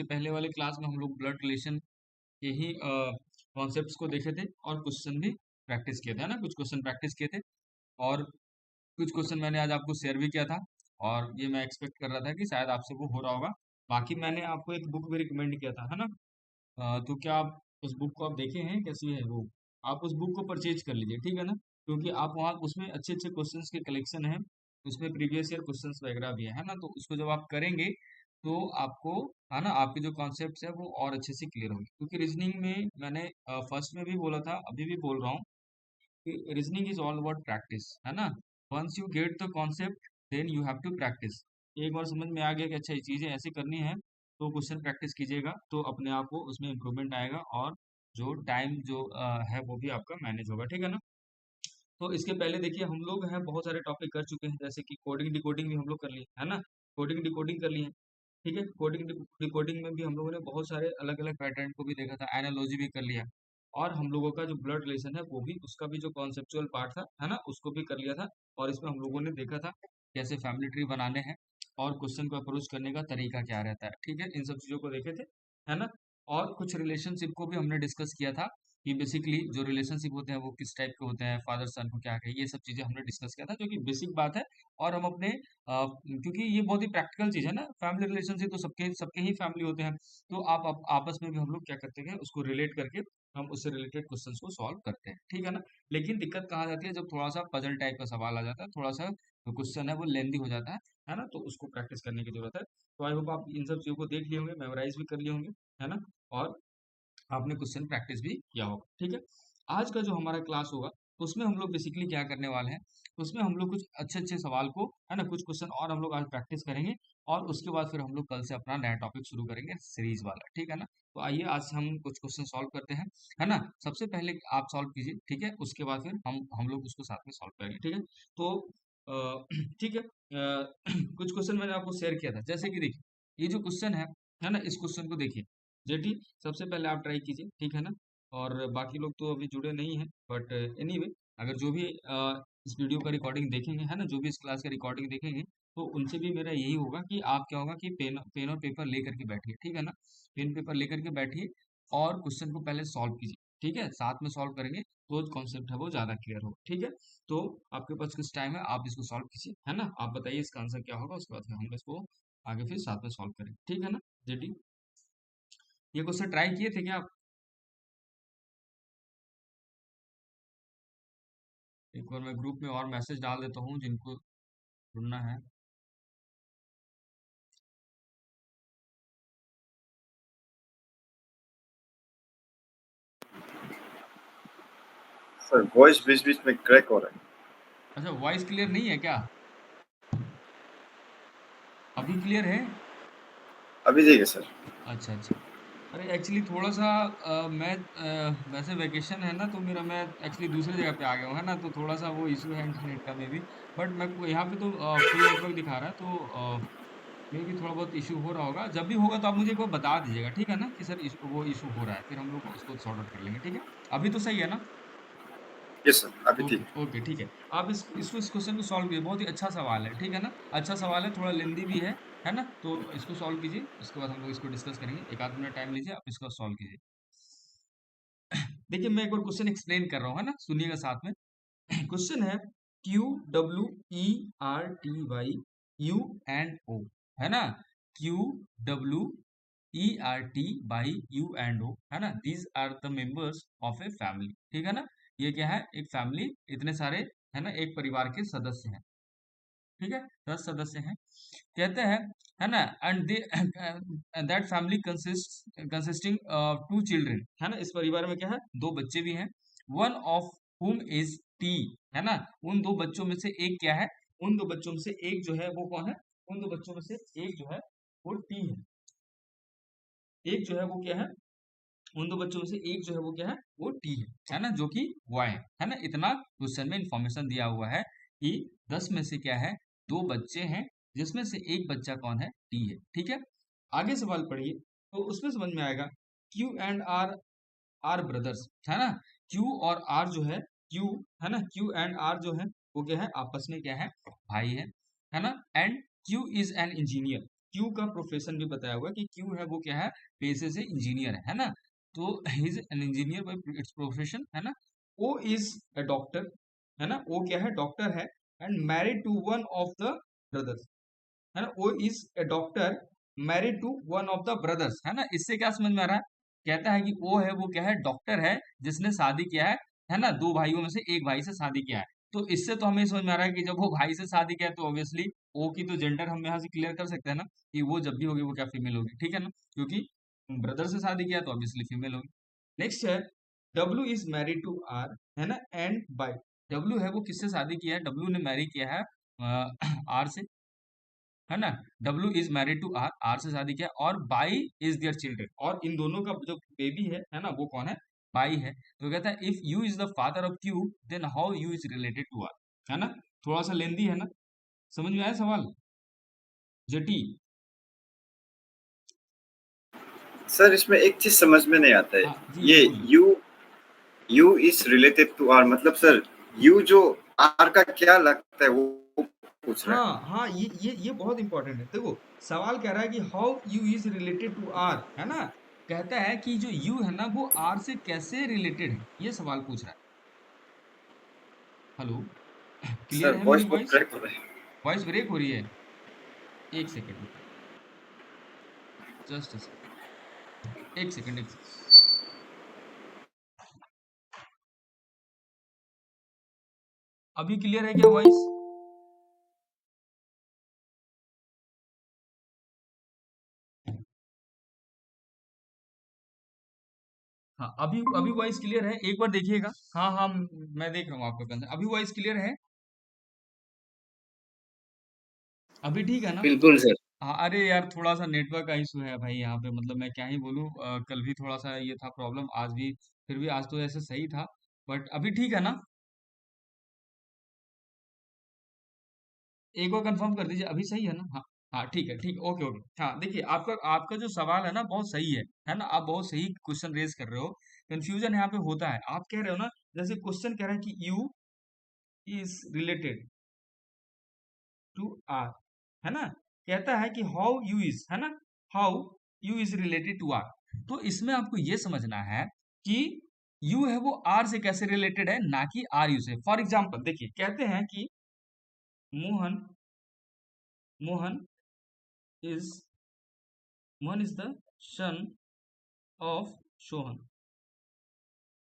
इसके पहले वाले क्लास में हम लोग ब्लड रिलेशन के ही कॉन्सेप्ट्स को देखे थे और क्वेश्चन भी प्रैक्टिस किए थे, है ना, कुछ क्वेश्चन प्रैक्टिस किए थे और कुछ क्वेश्चन मैंने आज आपको शेयर भी किया था और ये मैं एक्सपेक्ट कर रहा था कि शायद आपसे वो हो रहा होगा। बाकी मैंने आपको एक बुक भी रिकमेंड किया था, है ना। तो क्या आप उस बुक को आप देखे हैं, कैसी है वो? आप उस बुक को परचेज कर लीजिए, ठीक है ना, क्योंकि आप वहाँ उसमें अच्छे अच्छे क्वेश्चंस के कलेक्शन है, उसमें प्रीवियस ईयर क्वेश्चंस वगैरह भी है ना। तो उसको जब आप करेंगे तो आपको, है ना, आपके जो कॉन्सेप्ट्स है वो और अच्छे से क्लियर होंगे, क्योंकि रीजनिंग में मैंने फर्स्ट में भी बोला था, अभी भी बोल रहा हूँ कि reasoning is all about practice, है ना। Once you get the concept then you have to practice. एक बार समझ में आ गया कि अच्छा ये चीज़ें ऐसे करनी है, तो क्वेश्चन प्रैक्टिस कीजिएगा तो अपने आप को उसमें इम्प्रूवमेंट आएगा और जो टाइम जो है वो भी आपका मैनेज होगा, ठीक है ना। तो इसके पहले देखिए हम लोग हैं बहुत सारे टॉपिक कर चुके हैं, जैसे कि कोडिंग डिकोडिंग भी हम लोग कर लिए, है ना। कोडिंग डिकोडिंग कर लिए, ठीक है। कोडिंग डिकोडिंग में भी हम लोगों ने बहुत सारे अलग अलग पैटर्न को भी देखा था, एनालॉजी भी कर लिया और हम लोगों का जो ब्लड रिलेशन है वो भी, उसका भी जो कॉन्सेप्चुअल पार्ट था, है ना, उसको भी कर लिया था। और इसमें हम लोगों ने देखा था कैसे फैमिली ट्री बनाने हैं और क्वेश्चन को अप्रोच करने का तरीका क्या रहता है, ठीक है, इन सब चीज़ों को देखे थे, है ना। और कुछ रिलेशनशिप को भी हमने डिस्कस किया था कि बेसिकली जो रिलेशनशिप होते हैं वो किस टाइप के होते हैं, फादर सन को क्या कहे, ये सब चीज़ें हमने डिस्कस किया था, जो कि बेसिक बात है। और हम अपने क्योंकि ये बहुत ही प्रैक्टिकल चीज़ है ना, फैमिली रिलेशनशिप तो सबके सबके ही फैमिली होते हैं, तो आप आपस में भी हम लोग क्या करते हैं, उसको रिलेट करके हम उससे रिलेटेड क्वेश्चंस को सॉल्व करते हैं, ठीक है ना। लेकिन दिक्कत कहाँ जाती है, जब थोड़ा सा पजल टाइप का सवाल आ जाता है, थोड़ा सा जो क्वेश्चन है वो लेंदी हो जाता है ना, तो उसको प्रैक्टिस करने की जरूरत है। तो आई होप आप इन सब चीज़ों को देख लिए होंगे, मेमोराइज भी कर लिए होंगे, है ना, और आपने क्वेश्चन प्रैक्टिस भी किया होगा, ठीक है। आज का जो हमारा क्लास होगा उसमें हम लोग बेसिकली क्या करने वाले हैं, उसमें हम लोग कुछ अच्छे अच्छे सवाल को, है ना, कुछ क्वेश्चन और हम लोग आज प्रैक्टिस करेंगे और उसके बाद फिर हम लोग कल से अपना नया टॉपिक शुरू करेंगे सीरीज वाला, ठीक है ना। तो आइए आज हम कुछ क्वेश्चन सॉल्व करते हैं, है ना। सबसे पहले आप सॉल्व कीजिए, ठीक है, उसके बाद फिर हम लोग उसको साथ में सॉल्व करेंगे, ठीक है। तो ठीक है, कुछ क्वेश्चन मैंने आपको शेयर किया था, जैसे कि देखिए ये जो क्वेश्चन है ना, इस क्वेश्चन को देखिए जेठी, सबसे पहले आप ट्राई कीजिए, ठीक है ना। और बाकी लोग तो अभी जुड़े नहीं हैं, बट एनीवे अगर जो भी इस वीडियो का रिकॉर्डिंग देखेंगे, है ना, जो भी इस क्लास का रिकॉर्डिंग देखेंगे, तो उनसे भी मेरा यही होगा कि आप क्या होगा कि पेन पेन और पेपर लेकर के बैठिए, ठीक है ना। पेन पेपर लेकर के बैठिए और क्वेश्चन को पहले सॉल्व कीजिए, ठीक है, साथ में सॉल्व करेंगे तो कॉन्सेप्ट है वो ज़्यादा क्लियर होगा, ठीक है। तो आपके पास कुछ टाइम है, आप इसको सॉल्व कीजिए, है ना, आप बताइए इसका आंसर क्या होगा, उसके बाद फिर हम इसको आगे फिर साथ में सॉल्व करेंगे, ठीक है ना जेडी। ये क्वेश्चन ट्राई किए थे क्या आप? एक बार मैं ग्रुप में और मैसेज डाल देता हूँ जिनको जुड़ना है। सर वॉइस बीच बीच में क्रैक हो रहा है। अच्छा, वॉइस क्लियर नहीं है क्या? अभी क्लियर है? अभी देखिए सर। अच्छा अच्छा। अरे एक्चुअली थोड़ा सा मैं वैसे वैकेशन है ना, तो मेरा मैं एक्चुअली दूसरी जगह पे आ गया हूँ, है ना, तो थोड़ा सा वो इशू है इंटरनेट का मे बी। बट मैं यहाँ पे तो फुल नेटवर्क दिखा रहा है, तो मे भी थोड़ा बहुत इशू हो रहा होगा। जब भी होगा तो आप मुझे एक बार बता दीजिएगा, ठीक है ना, कि सर वो इशू हो रहा है, फिर हम लोग उसको सॉर्ट आउट कर लेंगे, ठीक है। अभी तो सही है ना? यस सर, अभी ठीक ओके है। ओके, ठीक है। आप इस क्वेश्चन को सॉल्व कीजिए, बहुत ही अच्छा सवाल है, ठीक है ना। अच्छा सवाल है, थोड़ा लेंदी भी है ना, तो इसको सॉल्व कीजिए, उसके बाद हम लोग इसको डिस्कस करेंगे। एक आध मिनट टाइम लीजिए, आप इसको सॉल्व कीजिए। देखिए मैं एक बार क्वेश्चन एक्सप्लेन कर रहा हूँ, है ना, सुनिएगा साथ में। क्वेश्चन है QWERTY U है ना, QWERTY U है ना, these are the members of a family, ठीक है ना। ये क्या है, एक फैमिली, इतने सारे, है ना, एक परिवार के सदस्य हैं, ठीक है, 10 सदस्य हैं। कहते हैं, है ना, and they that family consisting of 2 children, है ना, इस परिवार में क्या है, 2 बच्चे भी हैं। वन ऑफ हुम इज टी, है ना, उन 2 बच्चों में से एक क्या है, उन 2 बच्चों में से एक जो है वो कौन है, उन 2 बच्चों में से एक जो है वो टी है, एक जो है वो क्या है, उन 2 बच्चों में से एक जो है वो क्या है, वो टी है ना, जो कि बॉय है ना। इतना क्वेश्चन में इंफॉर्मेशन दिया हुआ है कि 10 में से क्या है, 2 बच्चे हैं, जिसमें से एक बच्चा कौन है, टी है, ठीक है। आगे सवाल पढ़िए तो उसमें समझ में आएगा। Q and R R brothers, है ना, क्यू और आर जो है, क्यू, है ना, क्यू एंड आर जो है वो क्या है, आपस में क्या है, भाई है ना। And Q is an engineer, Q का प्रोफेशन भी बताया हुआ है कि क्यू है वो क्या है, पेशे से इंजीनियर है ना। तो his an engineer by it's profession है ना। ओ इज अ डॉक्टर है ना, ओ क्या है, डॉक्टर है, and married to one of the brothers है ना। O is a doctor married to one of the brothers है ना। इससे क्या समझ में आ रहा है, कहता है कि ओ है वो क्या है, डॉक्टर है जिसने शादी किया है ना, दो भाइयों में से एक भाई से शादी किया है। तो इससे तो हमें समझ में आ रहा है कि जब वो भाई से शादी किया है, तो ऑब्वियसली ओ की तो जेंडर हम यहाँ से क्लियर कर सकते हैं ना, कि वो जब भी होगी वो क्या फीमेल होगी, ठीक है ना, क्योंकि ब्रदर से शादी किया है तो ऑब्वियसली फीमेल होगी। नेक्स्ट है W is married to R है ना, एंड बाई, डब्ल्यू है वो किससे शादी किया है, डब्ल्यू ने मैरी किया है आर से है ना। W is married to R, R से शादी किया, और बाई इज देयर चिल्ड्रन, और इन दोनों का जो बेबी है ना, वो कौन है, बाई है। तो कहता है if U is the father of Q then how U is related to R, है ना। थोड़ा सा लेंदी है ना, समझ में आया सवाल जेटी। सर इसमें एक चीज समझ में नहीं आता है। हाँ जी ये जी बोलिए। U is related to R मतलब सर यू जो आर का क्या लगता है वो पूछ रहा है। हाँ हाँ, ये बहुत इंपॉर्टेंट है। देखो सवाल कह रहा है कि how U is related to R है ना, कहता है कि जो यू है ना वो आर से कैसे रिलेटेड है, ये सवाल पूछ रहा है। हेलो, क्लियर सर है मेरी वॉइस बहुत वॉइस? क्रैक हो रहा है। वॉइस ब्रेक हो रही है, एक सेकेंड रुको, जस्ट एक सेकेंड एक सेकेंड। अभी क्लियर है क्या वॉइस? हाँ, अभी अभी वॉइस क्लियर है, एक बार देखिएगा। हाँ हाँ, मैं देख रहा हूँ आपका कंसर्न, अभी वॉइस क्लियर है, अभी ठीक है ना। बिल्कुल सर। हाँ, अरे यार थोड़ा सा नेटवर्क का इशू है भाई यहाँ पे, मतलब मैं क्या ही बोलूँ, कल भी थोड़ा सा ये था प्रॉब्लम, आज भी, फिर भी आज तो ऐसे सही था, बट अभी ठीक है ना। एक बार कंफर्म कर दीजिए, अभी सही है ना। हाँ हाँ, ठीक है, ठीक, ओके ओके। हाँ देखिए, आपका आपका जो सवाल है ना बहुत सही है ना, आप बहुत सही क्वेश्चन रेज कर रहे हो। कंफ्यूजन यहाँ पे होता है, आप कह रहे हो ना, जैसे क्वेश्चन कह रहा है कि U is related to R है ना, कहता है कि हाउ यू इज है ना, how U is related to R. तो इसमें आपको ये समझना है कि यू है वो आर से कैसे रिलेटेड है, ना कि आर यू से। फॉर एग्जाम्पल देखिए, कहते हैं कि Mohan Mohan is Mohan is the son of Sohan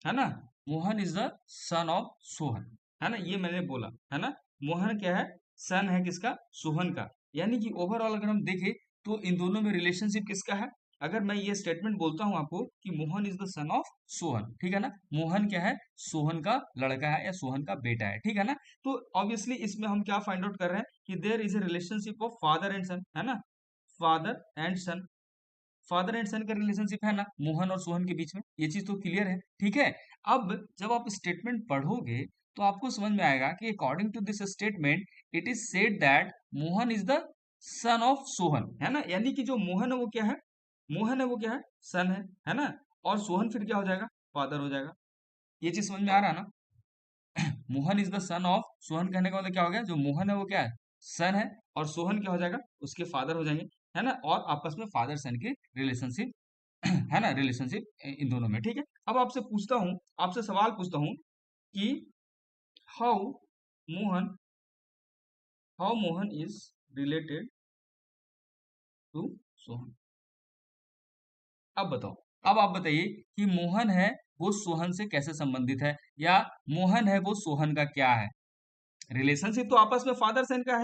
है ना, Mohan is the son of Sohan है ना, ये मैंने बोला है ना। मोहन क्या है, सन है किसका, सोहन का। यानी कि ओवरऑल अगर हम देखें तो इन दोनों में रिलेशनशिप किसका है। अगर मैं ये स्टेटमेंट बोलता हूं आपको कि Mohan is the son of Sohan, ठीक है ना, मोहन क्या है, सोहन का लड़का है या सोहन का बेटा है, ठीक है ना। तो ऑब्वियसली इसमें हम क्या फाइंड आउट कर रहे हैं कि there is a relationship of father and son है ना, father and son, father and son का रिलेशनशिप है ना मोहन और सोहन के बीच में, ये चीज तो क्लियर है, ठीक है। अब जब आप स्टेटमेंट पढ़ोगे तो आपको समझ में आएगा कि according to this statement it is said that Mohan is the son of Sohan है ना, यानी कि जो मोहन है वो क्या है, मोहन है वो क्या है, सन है ना, और सोहन फिर क्या हो जाएगा, फादर हो जाएगा। ये चीज समझ में आ रहा है ना। Mohan is the son of Sohan कहने का मतलब क्या हो गया, जो मोहन है वो क्या है, सन है, और सोहन क्या हो जाएगा, उसके फादर हो जाएंगे है ना, और आपस में फादर सन के रिलेशनशिप है ना, रिलेशनशिप इन दोनों में, ठीक है। अब आपसे पूछता हूं, आपसे सवाल पूछता हूं कि how Mohan how Mohan is related to Sohan. अब बताओ, अब आप बताइए कि मोहन है वो सोहन से कैसे संबंधित है, या मोहन है वो सोहन का क्या है। रिलेशनशिप तो आपस में फादर सन का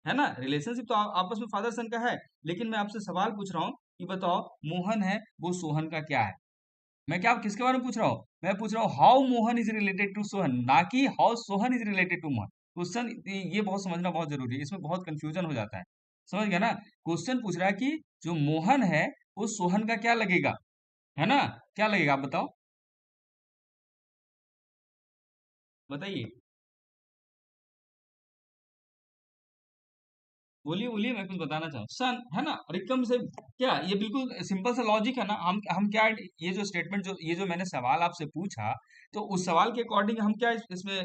है ना, रिलेशनशिप तो आपस में फादर सन का है, लेकिन मैं आपसे सवाल पूछ रहा हूँ कि बताओ मोहन है वो सोहन का क्या है। मैं क्या किसके बारे में पूछ रहा हूँ, मैं पूछ रहा हूँ how Mohan is related to Sohan, ना कि how Sohan is related to Mohan. Question ये बहुत समझना बहुत जरूरी है, इसमें बहुत कंफ्यूजन हो जाता है, समझ गया ना। क्वेश्चन पूछ रहा है कि जो मोहन है वो सोहन का क्या लगेगा, है ना, क्या लगेगा आप बताओ, बताइए। बोलिए बोलिए, मैं कुछ बताना चाहूँ। सन है ना, और एकदम से क्या, ये बिल्कुल सिंपल सा लॉजिक है ना। हम क्या, ये जो स्टेटमेंट, जो ये जो मैंने सवाल आपसे पूछा, तो उस सवाल के अकॉर्डिंग हम क्या इसमें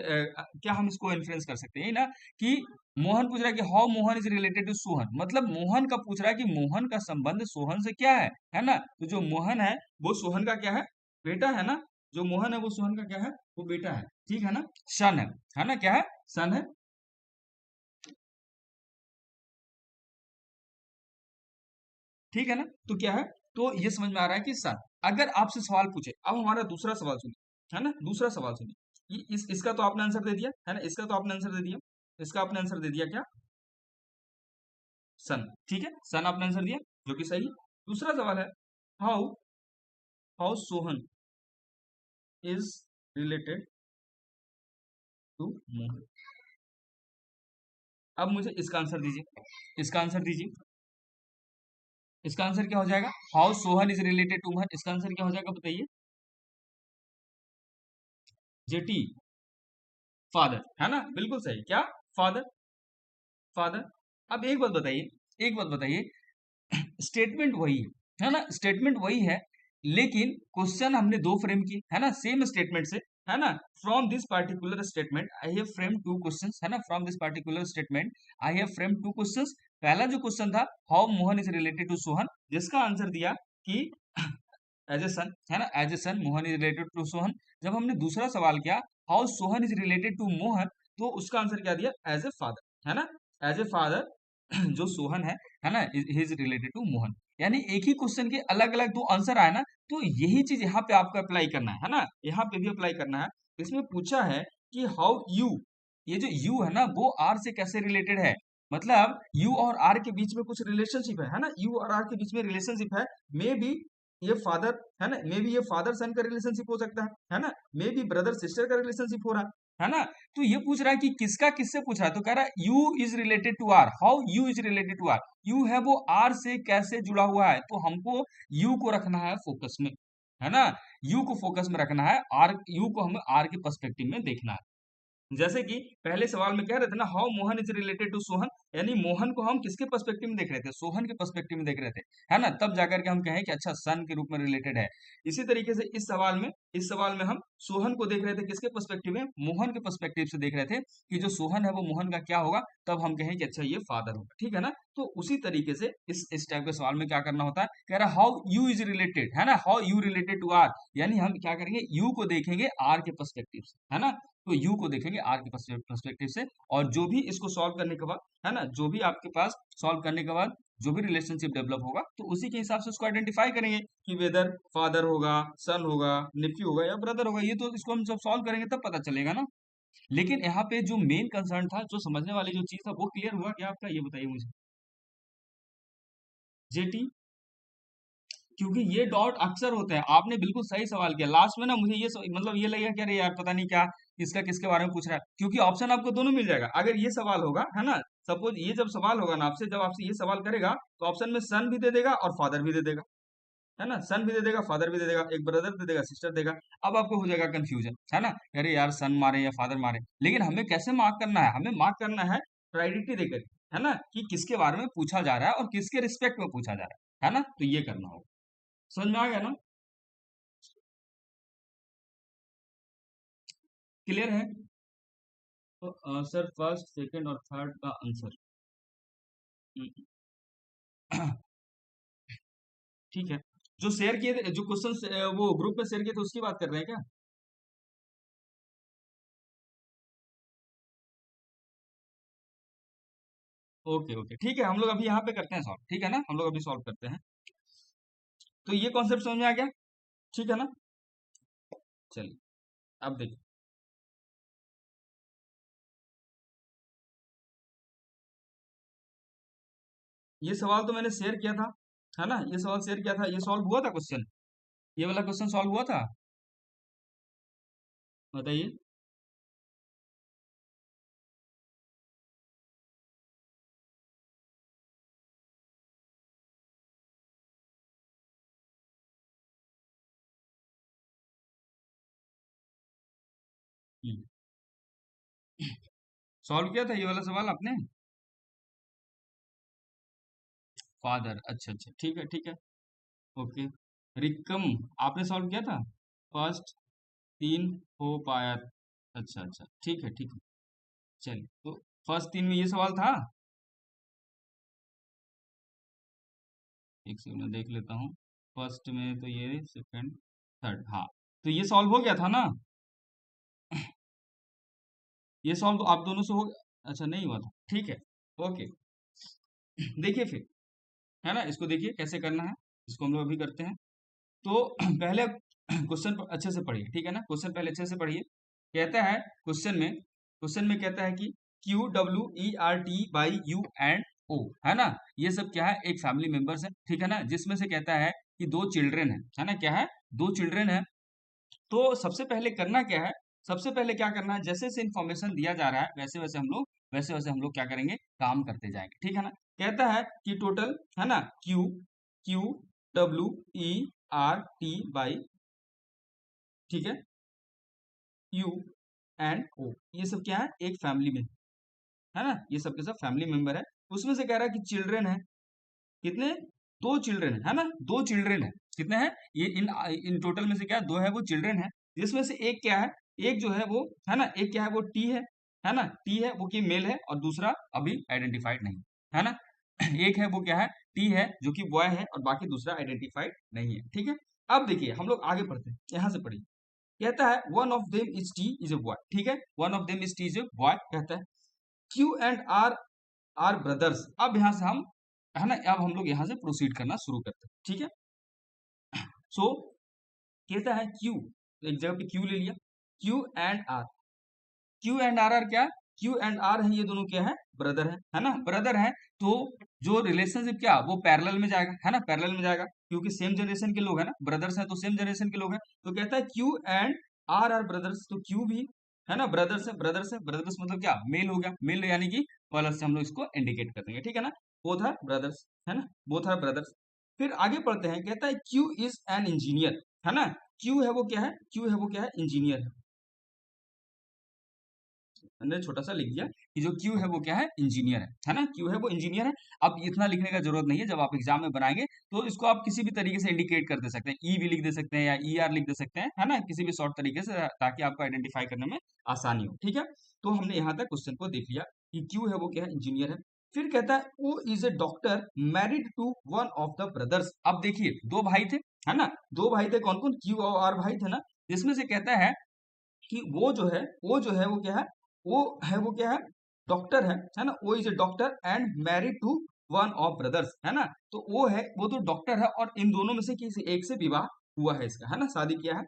क्या हम इसको इन्फ्लुएंस कर सकते हैं, ये ना कि मोहन पूछ रहा है कि how Mohan is related to Sohan, मतलब मोहन का पूछ रहा है कि मोहन का संबंध सोहन से क्या है ना। तो जो मोहन है वो सोहन का क्या है, बेटा है ना। जो मोहन है वो सोहन का क्या है, वो बेटा है, ठीक है ना, सन है ना, क्या है, सन है, ठीक है ना। तो क्या है, तो ये समझ में आ रहा है कि सन। अगर आपसे सवाल पूछे, अब हमारा दूसरा सवाल सुनिए, है ना, दूसरा सवाल सुनिए। इसका तो आपने आंसर दे दिया है ना, इसका तो आपने आंसर दे दिया, इसका आपने आंसर दे दिया क्या, सन, ठीक है, सन आपने आंसर दिया, जो कि सही है। दूसरा सवाल है, how how Sohan is related to Mohan. अब मुझे इसका आंसर दीजिए, इसका आंसर दीजिए। इसका आंसर क्या हो जाएगा, how Sohan is related to Mohan, इसका आंसर क्या हो जाएगा बताइए, जेटी, फादर, है ना, बिल्कुल सही, क्या, फादर, फादर। अब एक बात बताइए, एक बात बताइए, स्टेटमेंट वही है ना, स्टेटमेंट वही है, लेकिन क्वेश्चन हमने दो फ्रेम की, है ना, सेम स्टेटमेंट से, है ना। From this particular statement I have frame two questions, है ना, from this particular statement I have frame two questions. पहला जो क्वेश्चन था, how Mohan is related to Sohan, जिसका आंसर दिया कि एज ए सन, है ना, as a son Mohan is related to Sohan. जब हमने दूसरा सवाल किया, how Sohan is related to Mohan, तो उसका आंसर क्या दिया, एज ए फादर, है ना, एज ए फादर जो सोहन है ना, इज रिलेटेड टू मोहन। यानी एक ही क्वेश्चन के अलग अलग दो आंसर आए ना, तो यही चीज यहाँ पे आपको अप्लाई करना है ना, यहाँ पे भी अप्लाई करना है। इसमें पूछा है कि हाउ यू, ये जो यू है ना, वो आर से कैसे रिलेटेड है, मतलब यू और आर के बीच में कुछ रिलेशनशिप है ना, यू और आर के बीच में रिलेशनशिप है। मे बी ये फादर, है ना, मे बी ये फादर सन का रिलेशनशिप हो सकता है ना, मे बी ब्रदर सिस्टर का रिलेशनशिप हो रहा है ना। तो ये पूछ रहा है कि किसका किससे पूछ रहा है, तो कह रहा है U is related to R, how U is related to R, U है वो आर से कैसे जुड़ा हुआ है, तो हमको यू को रखना है फोकस में, है ना, यू को फोकस में रखना है, आर, यू को हमें आर के पर्सपेक्टिव में देखना है। जैसे कि पहले सवाल में कह रहे थे ना, how Mohan is related to Sohan, यानी मोहन को हम किसके पर्सपेक्टिव में देख रहे थे, सोहन के पर्सपेक्टिव में देख रहे थे, है ना, तब जाकर के हम कहें कि अच्छा सन के रूप में रिलेटेड है। इसी तरीके से इस सवाल में हम सोहन को देख रहे थे किसके पर्सपेक्टिव में, मोहन के पर्सपेक्टिव से देख रहे थे कि जो सोहन है वो मोहन का क्या होगा, तब हम कहें कि अच्छा ये फादर होगा, ठीक है ना। तो उसी तरीके से इस टाइप के सवाल में क्या करना होता है, कह रहा हाउ यू इज रिलेटेड, है ना, how U related to R, यानी हम क्या करेंगे, यू को देखेंगे आर के पर्सपेक्टिव से, है ना, तो यू को देखेंगे आर के पर्सपेक्टिव से। और जो भी इसको सॉल्व करने के बाद, है ना, जो भी आपके पास सॉल्व करने के बाद जो भी रिलेशनशिप डेवलप होगा, तो उसी के हिसाब से उसको आइडेंटिफाई करेंगे कि वेदर फादर होगा, सन होगा, नेफ्यू होगा या ब्रदर होगा, ये तो इसको हम जब सॉल्व करेंगे तब पता चलेगा ना। लेकिन यहाँ पे जो मेन कंसर्न था, जो समझने वाली जो चीज था, वो क्लियर हुआ क्या आपका, ये बताइए मुझे, जेटी। क्योंकि ये डॉट अक्सर होते हैं, आपने बिल्कुल सही सवाल किया, लास्ट में ना मुझे मतलब ये लगेगा कि अरे यार पता नहीं क्या, किसका किसके बारे में पूछ रहा है, क्योंकि ऑप्शन आपको दोनों मिल जाएगा अगर ये सवाल होगा, है ना। सपोज ये जब सवाल होगा ना आपसे, जब आपसे ये सवाल करेगा, तो ऑप्शन में सन भी दे देगा और फादर भी दे देगा, है ना, सन भी दे देगा, फादर भी दे देगा, एक ब्रदर दे देगा, सिस्टर देगा। अब आपको हो जाएगा कंफ्यूजन, है ना, अरे यार सन मारे या फादर मारे। लेकिन हमें कैसे मार्क करना है, हमें मार्क करना है प्रायोरिटी देकर, है ना, कि किसके बारे में पूछा जा रहा है और किसके रिस्पेक्ट में पूछा जा रहा है ना, तो ये करना होगा। समझ में आ गया ना, क्लियर है। तो सर फर्स्ट सेकंड और थर्ड का आंसर, ठीक है। जो शेयर किए थे, जो क्वेश्चन वो ग्रुप में शेयर किए थे, उसकी बात कर रहे हैं क्या, ओके ओके, ठीक है, हम लोग अभी यहाँ पे करते हैं सॉल्व, ठीक है ना, हम लोग अभी सॉल्व करते हैं। तो ये कॉन्सेप्ट समझ में आ गया, ठीक है ना। चलिए, अब देखिए, ये सवाल तो मैंने शेयर किया था, है ना, ये सवाल शेयर किया था, ये सॉल्व हुआ था क्वेश्चन, ये वाला क्वेश्चन सॉल्व हुआ था, बताइए। सॉल्व किया था ये वाला सवाल आपने, फादर। अच्छा अच्छा, ठीक है ठीक है। ओके। रिकम आपने सॉल्व किया था, फर्स्ट 3 हो पाया। अच्छा अच्छा, ठीक है ठीक है। चलिए, तो फर्स्ट 3 में ये सवाल था। एक सेकंड में देख लेता हूँ। फर्स्ट में तो ये, सेकंड, थर्ड, हाँ। तो ये सॉल्व हो गया था ना, ये सॉल्व आप दोनों से हो गया। अच्छा, नहीं हुआ था, ठीक है। ओके। देखिए फिर, है ना, इसको देखिए कैसे करना है। इसको हम लोग अभी करते हैं। तो पहले क्वेश्चन अच्छे से पढ़िए, ठीक है ना। क्वेश्चन पहले अच्छे से पढ़िए। कहता है क्वेश्चन में कहता है कि QWERT/U&O, है ना, ये सब क्या है, एक फैमिली मेंबर्स है, ठीक है ना, जिसमें से कहता है कि 2 चिल्ड्रन है ना, क्या है, 2 चिल्ड्रन है। तो सबसे पहले करना क्या है, सबसे पहले क्या करना है, जैसे जैसे इंफॉर्मेशन दिया जा रहा है वैसे वैसे हम लोग क्या करेंगे, काम करते जाएंगे, ठीक है ना। कहता है कि टोटल, है ना, QWERT, ठीक है, U&O, ये सब क्या है, एक फैमिली में, है ना, ये सब के सब फैमिली मेंबर है। उसमें से कह रहा है कि चिल्ड्रन है कितने, 2 चिल्ड्रन है ना, 2 चिल्ड्रन है। कितने हैं ये, इन इन टोटल में से क्या 2 है, वो चिल्ड्रन है। जिसमें से एक क्या है, एक जो है वो, है ना, एक क्या है वो टी है ना, टी है वो, कि मेल है, और दूसरा अभी आइडेंटिफाइड नहीं है ना। एक है वो क्या है, टी है, जो कि बॉय है, और बाकी दूसरा आइडेंटिफाइड नहीं है, ठीक है। अब देखिए हम लोग आगे पढ़ते हैं, यहां से पढ़िए। कहता है one of them is T is a boy, ठीक है, one of them is T is a boy. कहता है क्यू एंड आर ब्रदर्स। अब यहां से हम, है ना, अब हम लोग यहां से प्रोसीड करना शुरू करते हैं, ठीक है। सो कहता है क्यू, एक जगह पे क्यू ले लिया, Q and R, Q and R क्या, क्यू एंड आर है, ये दोनों क्या है ना, ब्रदर है। तो जो रिलेशनशिप क्या, वो पैरेलल में जाएगा, है ना, पैरेलल में जाएगा, क्योंकि सेम जनरेशन के लोग है ना, ब्रदर्स हैं तो सेम जनरेशन के लोग हैं। तो कहता है क्यू एंड आर ब्रदर्स, तो क्यू भी, है ना, ब्रदर्स है, ब्रदर्स है, ब्रदर्स मतलब क्या, मेल हो गया, मेल यानी कि प्लस से हम लोग इसको इंडिकेट कर देंगे, ठीक है ना। बोथ आर ब्रदर्स, है ना, बोथ आर ब्रदर्स। फिर आगे पढ़ते हैं, कहता है क्यू इज एन इंजीनियर, है ना, क्यू है वो क्या है, क्यू है वो क्या है, इंजीनियर है। मैंने छोटा सा लिख दिया कि जो क्यू है वो क्या है, इंजीनियर है ना, क्यू है वो इंजीनियर है। अब इतना लिखने का जरूरत नहीं है, जब आप एग्जाम में बनाएंगे तो इसको आप किसी भी तरीके से इंडिकेट कर दे सकते हैं, ई भी लिख दे सकते हैं या ई आर लिख दे सकते हैं, है ना, किसी भी शॉर्ट तरीके से, ताकि आपको आइडेंटिफाई करने में आसानी हो, ठीक है। तो हमने यहाँ तक क्वेश्चन को देख लिया कि क्यू है वो क्या है, इंजीनियर है। फिर कहता है वो is a doctor married to one of the brothers. अब देखिए, 2 भाई थे, है ना, 2 भाई थे, कौन कौन, क्यू और आर भाई थे ना। जिसमें से कहता है कि वो जो है वो क्या है, वो क्या है, डॉक्टर है ना, वो is a doctor and married to one of brothers, है ना। तो वो तो डॉक्टर है, और इन दोनों में से किसी एक से विवाह हुआ है इसका, है ना, शादी किया है।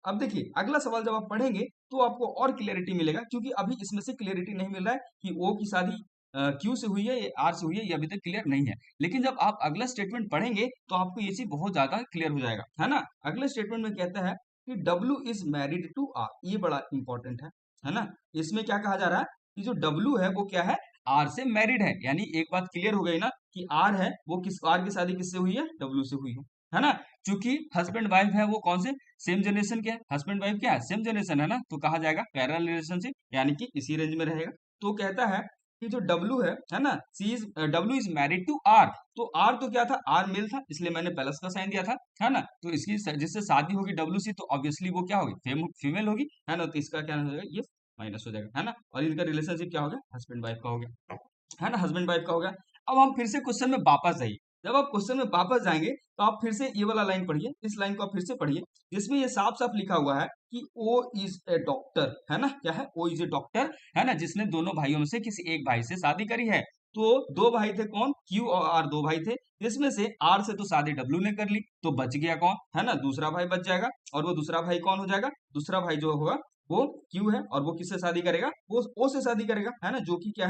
अब देखिए अगला सवाल जब आप पढ़ेंगे तो आपको और क्लियरिटी मिलेगा, क्योंकि अभी इसमें से क्लियरिटी नहीं मिल रहा है कि ओ की शादी क्यू से हुई है या आर से हुई है, ये अभी तक क्लियर नहीं है। लेकिन जब आप अगला स्टेटमेंट पढ़ेंगे तो आपको ये चीज बहुत ज्यादा क्लियर हो जाएगा, है ना। अगले स्टेटमेंट में कहता है कि W is married to R, ये बड़ा इंपॉर्टेंट है ना। इसमें क्या कहा जा रहा है कि जो डब्ल्यू है वो क्या है, आर से मैरिड है, यानी एक बात क्लियर हो गई ना कि आर है वो किस, आर की शादी किससे हुई है, डब्ल्यू से हुई है ना। क्योंकि हस्बैंड वाइफ है वो कौन से, सेम जनरेशन के, हस्बैंड वाइफ क्या है, सेम जनरेशन है ना, तो कहा जाएगा पैरेलल रिलेशनशिप, यानी कि इसी रेंज में रहेगा। तो कहता है कि जो डब्ल्यू है ना, C is W is married to R. तो आर तो क्या था, आर मेल था, इसलिए मैंने प्लस का साइन दिया था, है ना। तो इसकी जिससे शादी होगी डब्ल्यू सी, तो ऑब्वियसली वो क्या होगी, फीमेल होगी, है ना। तो इसका क्या हो जाएगा, ये माइनस हो जाएगा, है ना। और इनका रिलेशनशिप क्या हो गया, हस्बैंड वाइफ का हो गया, है ना, हस्बैंड वाइफ का हो गया। अब हम फिर से क्वेश्चन में वापस जाइए। जब आप क्वेश्चन में वापस जाएंगे तो आप फिर से ये वाला लाइन पढ़िए, इस लाइन को आप फिर से पढ़िए, जिसमें ये साफ साफ लिखा हुआ है कि ओ इज ए डॉक्टर, है ना, क्या है, ओ इज ए डॉक्टर, है ना, जिसने दोनों भाइयों में से किसी एक भाई से शादी करी है। तो 2 भाई थे, कौन, क्यू और आर, 2 भाई थे। जिसमें से आर से तो शादी डब्ल्यू ने कर ली, तो बच गया कौन, है ना, दूसरा भाई बच जाएगा। और वो दूसरा भाई कौन हो जाएगा, दूसरा भाई जो होगा वो क्यू है, और वो किससे शादी करेगा, वो ओ से शादी करेगा, है ना, जो कि क्या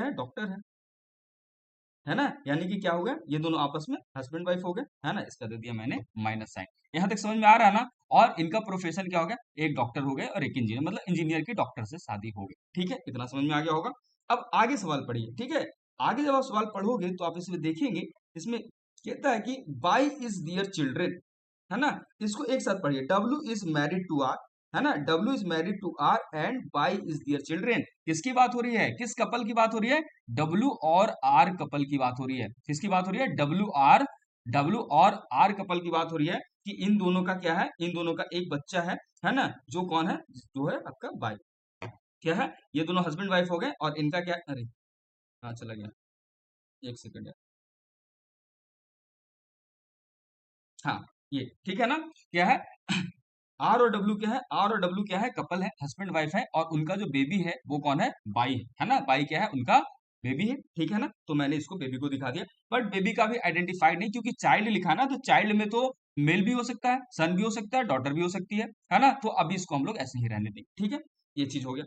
है, डॉक्टर है ना। यानी कि क्या हो गया, ये दोनों आपस में हस्बैंड वाइफ हो गए, है ना। इसका दे दिया मैंने माइनस साइन। यहाँ तक समझ में आ रहा है ना। और इनका प्रोफेशन क्या हो गया, एक डॉक्टर हो गए और एक इंजीनियर, मतलब इंजीनियर की डॉक्टर से शादी हो गई, ठीक है, इतना समझ में आ गया होगा। अब आगे सवाल पढ़िए, ठीक है। आगे जब आप सवाल पढ़ोगे तो आप इसमें देखेंगे, इसमें कहता है कि बाई इज दियर चिल्ड्रेन, है ना। इसको एक साथ पढ़िए, W is married to R, है ना, W is married to R and Y is their children. किसकी बात हो रही है, किस कपल की बात हो रही है, W और R कपल की बात हो रही है। किसकी बात हो रही है, W और R कपल की बात हो रही है कि इन दोनों का क्या है, इन दोनों का एक बच्चा है ना, जो कौन है, जो है आपका बाई। क्या है, ये दोनों हस्बैंड वाइफ हो गए और इनका क्या, अरे हाँ चला गया, एक सेकंड, हाँ ये ठीक है ना, क्या है, आर और डब्ल्यू क्या है, आर और डब्ल्यू क्या है, कपल है, हस्बैंड वाइफ है, और उनका जो बेबी है वो कौन है, बाई है ना, बाई क्या है, उनका बेबी है, ठीक है ना। तो मैंने इसको बेबी को दिखा दिया, बट बेबी का भी आइडेंटिफाइड नहीं, क्योंकि चाइल्ड लिखा ना, तो चाइल्ड में तो मेल भी हो सकता है, सन भी हो सकता है, डॉटर भी हो सकती है ना, तो अभी इसको हम लोग ऐसे ही रहने देंगे, ठीक है, ये चीज हो गया।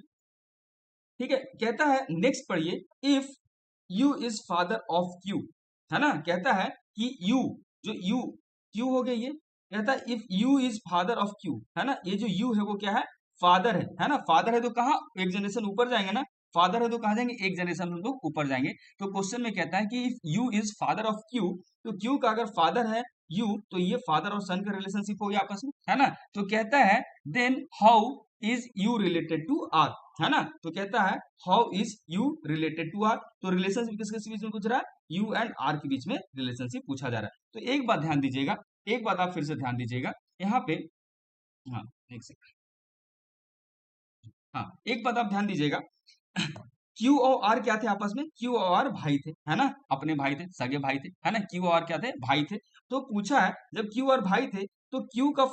ठीक है, कहता है नेक्स्ट पढ़िए, if U is father of Q, है ना, कहता है कि यू, जो यू, क्यू हो गया, ये कहता है if U is father of Q, है ना, ये जो यू है वो क्या है, फादर है ना, फादर है तो कहाँ, एक जनरेशन ऊपर जाएंगे ना, फादर है तो कहाँ जाएंगे, एक जनरेशन हम लोग ऊपर जाएंगे। तो क्वेश्चन में कहता है कि if U is father of Q, तो क्यू का अगर फादर है यू, तो ये फादर और सन का रिलेशनशिप हो गया आपस में, है ना। तो कहता है then how is U related to R, है ना, तो कहता है how is U related to R, तो रिलेशनशिप किसके बीच में पूछ रहा है, यू एंड आर के बीच में रिलेशनशिप पूछा जा रहा है। तो एक बात ध्यान दीजिएगा, एक बात आप फिर से ध्यान दीजिएगा यहाँ पे, हाँ एक सेकंड, हाँ एक बात आप ध्यान दीजिएगा, क्यू और आर क्या थे आपस में, क्यू और आर भाई थे, है ना, अपने भाई थे, सगे भाई थे, है ना, क्यू और आर क्या थे, भाई थे। तो पूछा है जब क्यू और भाई थे, तो क्यू का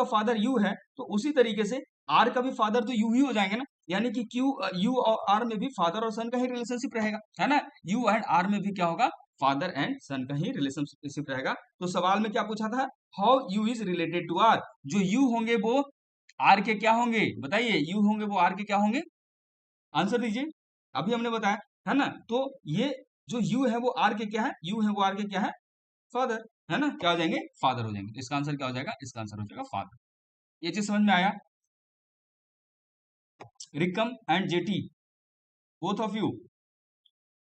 फादर यू है, तो उसी तरीके से आर का भी फादर तो यू ही हो जाएंगे ना, यानी कि यू और आर में भी फादर और सन का ही रिलेशनशिप रहेगा, है ना, यू एंड आर में भी क्या होगा, फादर एंड सन का ही रिलेशनशिप रहेगा। तो सवाल में क्या पूछा था, how U is related to R, जो यू होंगे वो आर के क्या होंगे, बताइए, यू होंगे वो आर के क्या होंगे, आंसर दीजिए, अभी हमने बताया, है ना। तो ये जो यू है वो आर के क्या है, यू है वो आर के क्या है, फादर, है ना, क्या हो जाएंगे, फादर हो जाएंगे। इसका आंसर क्या हो जाएगा, इसका आंसर हो जाएगा फादर। ये चीज समझ में आया, Rikam and JT, both of you,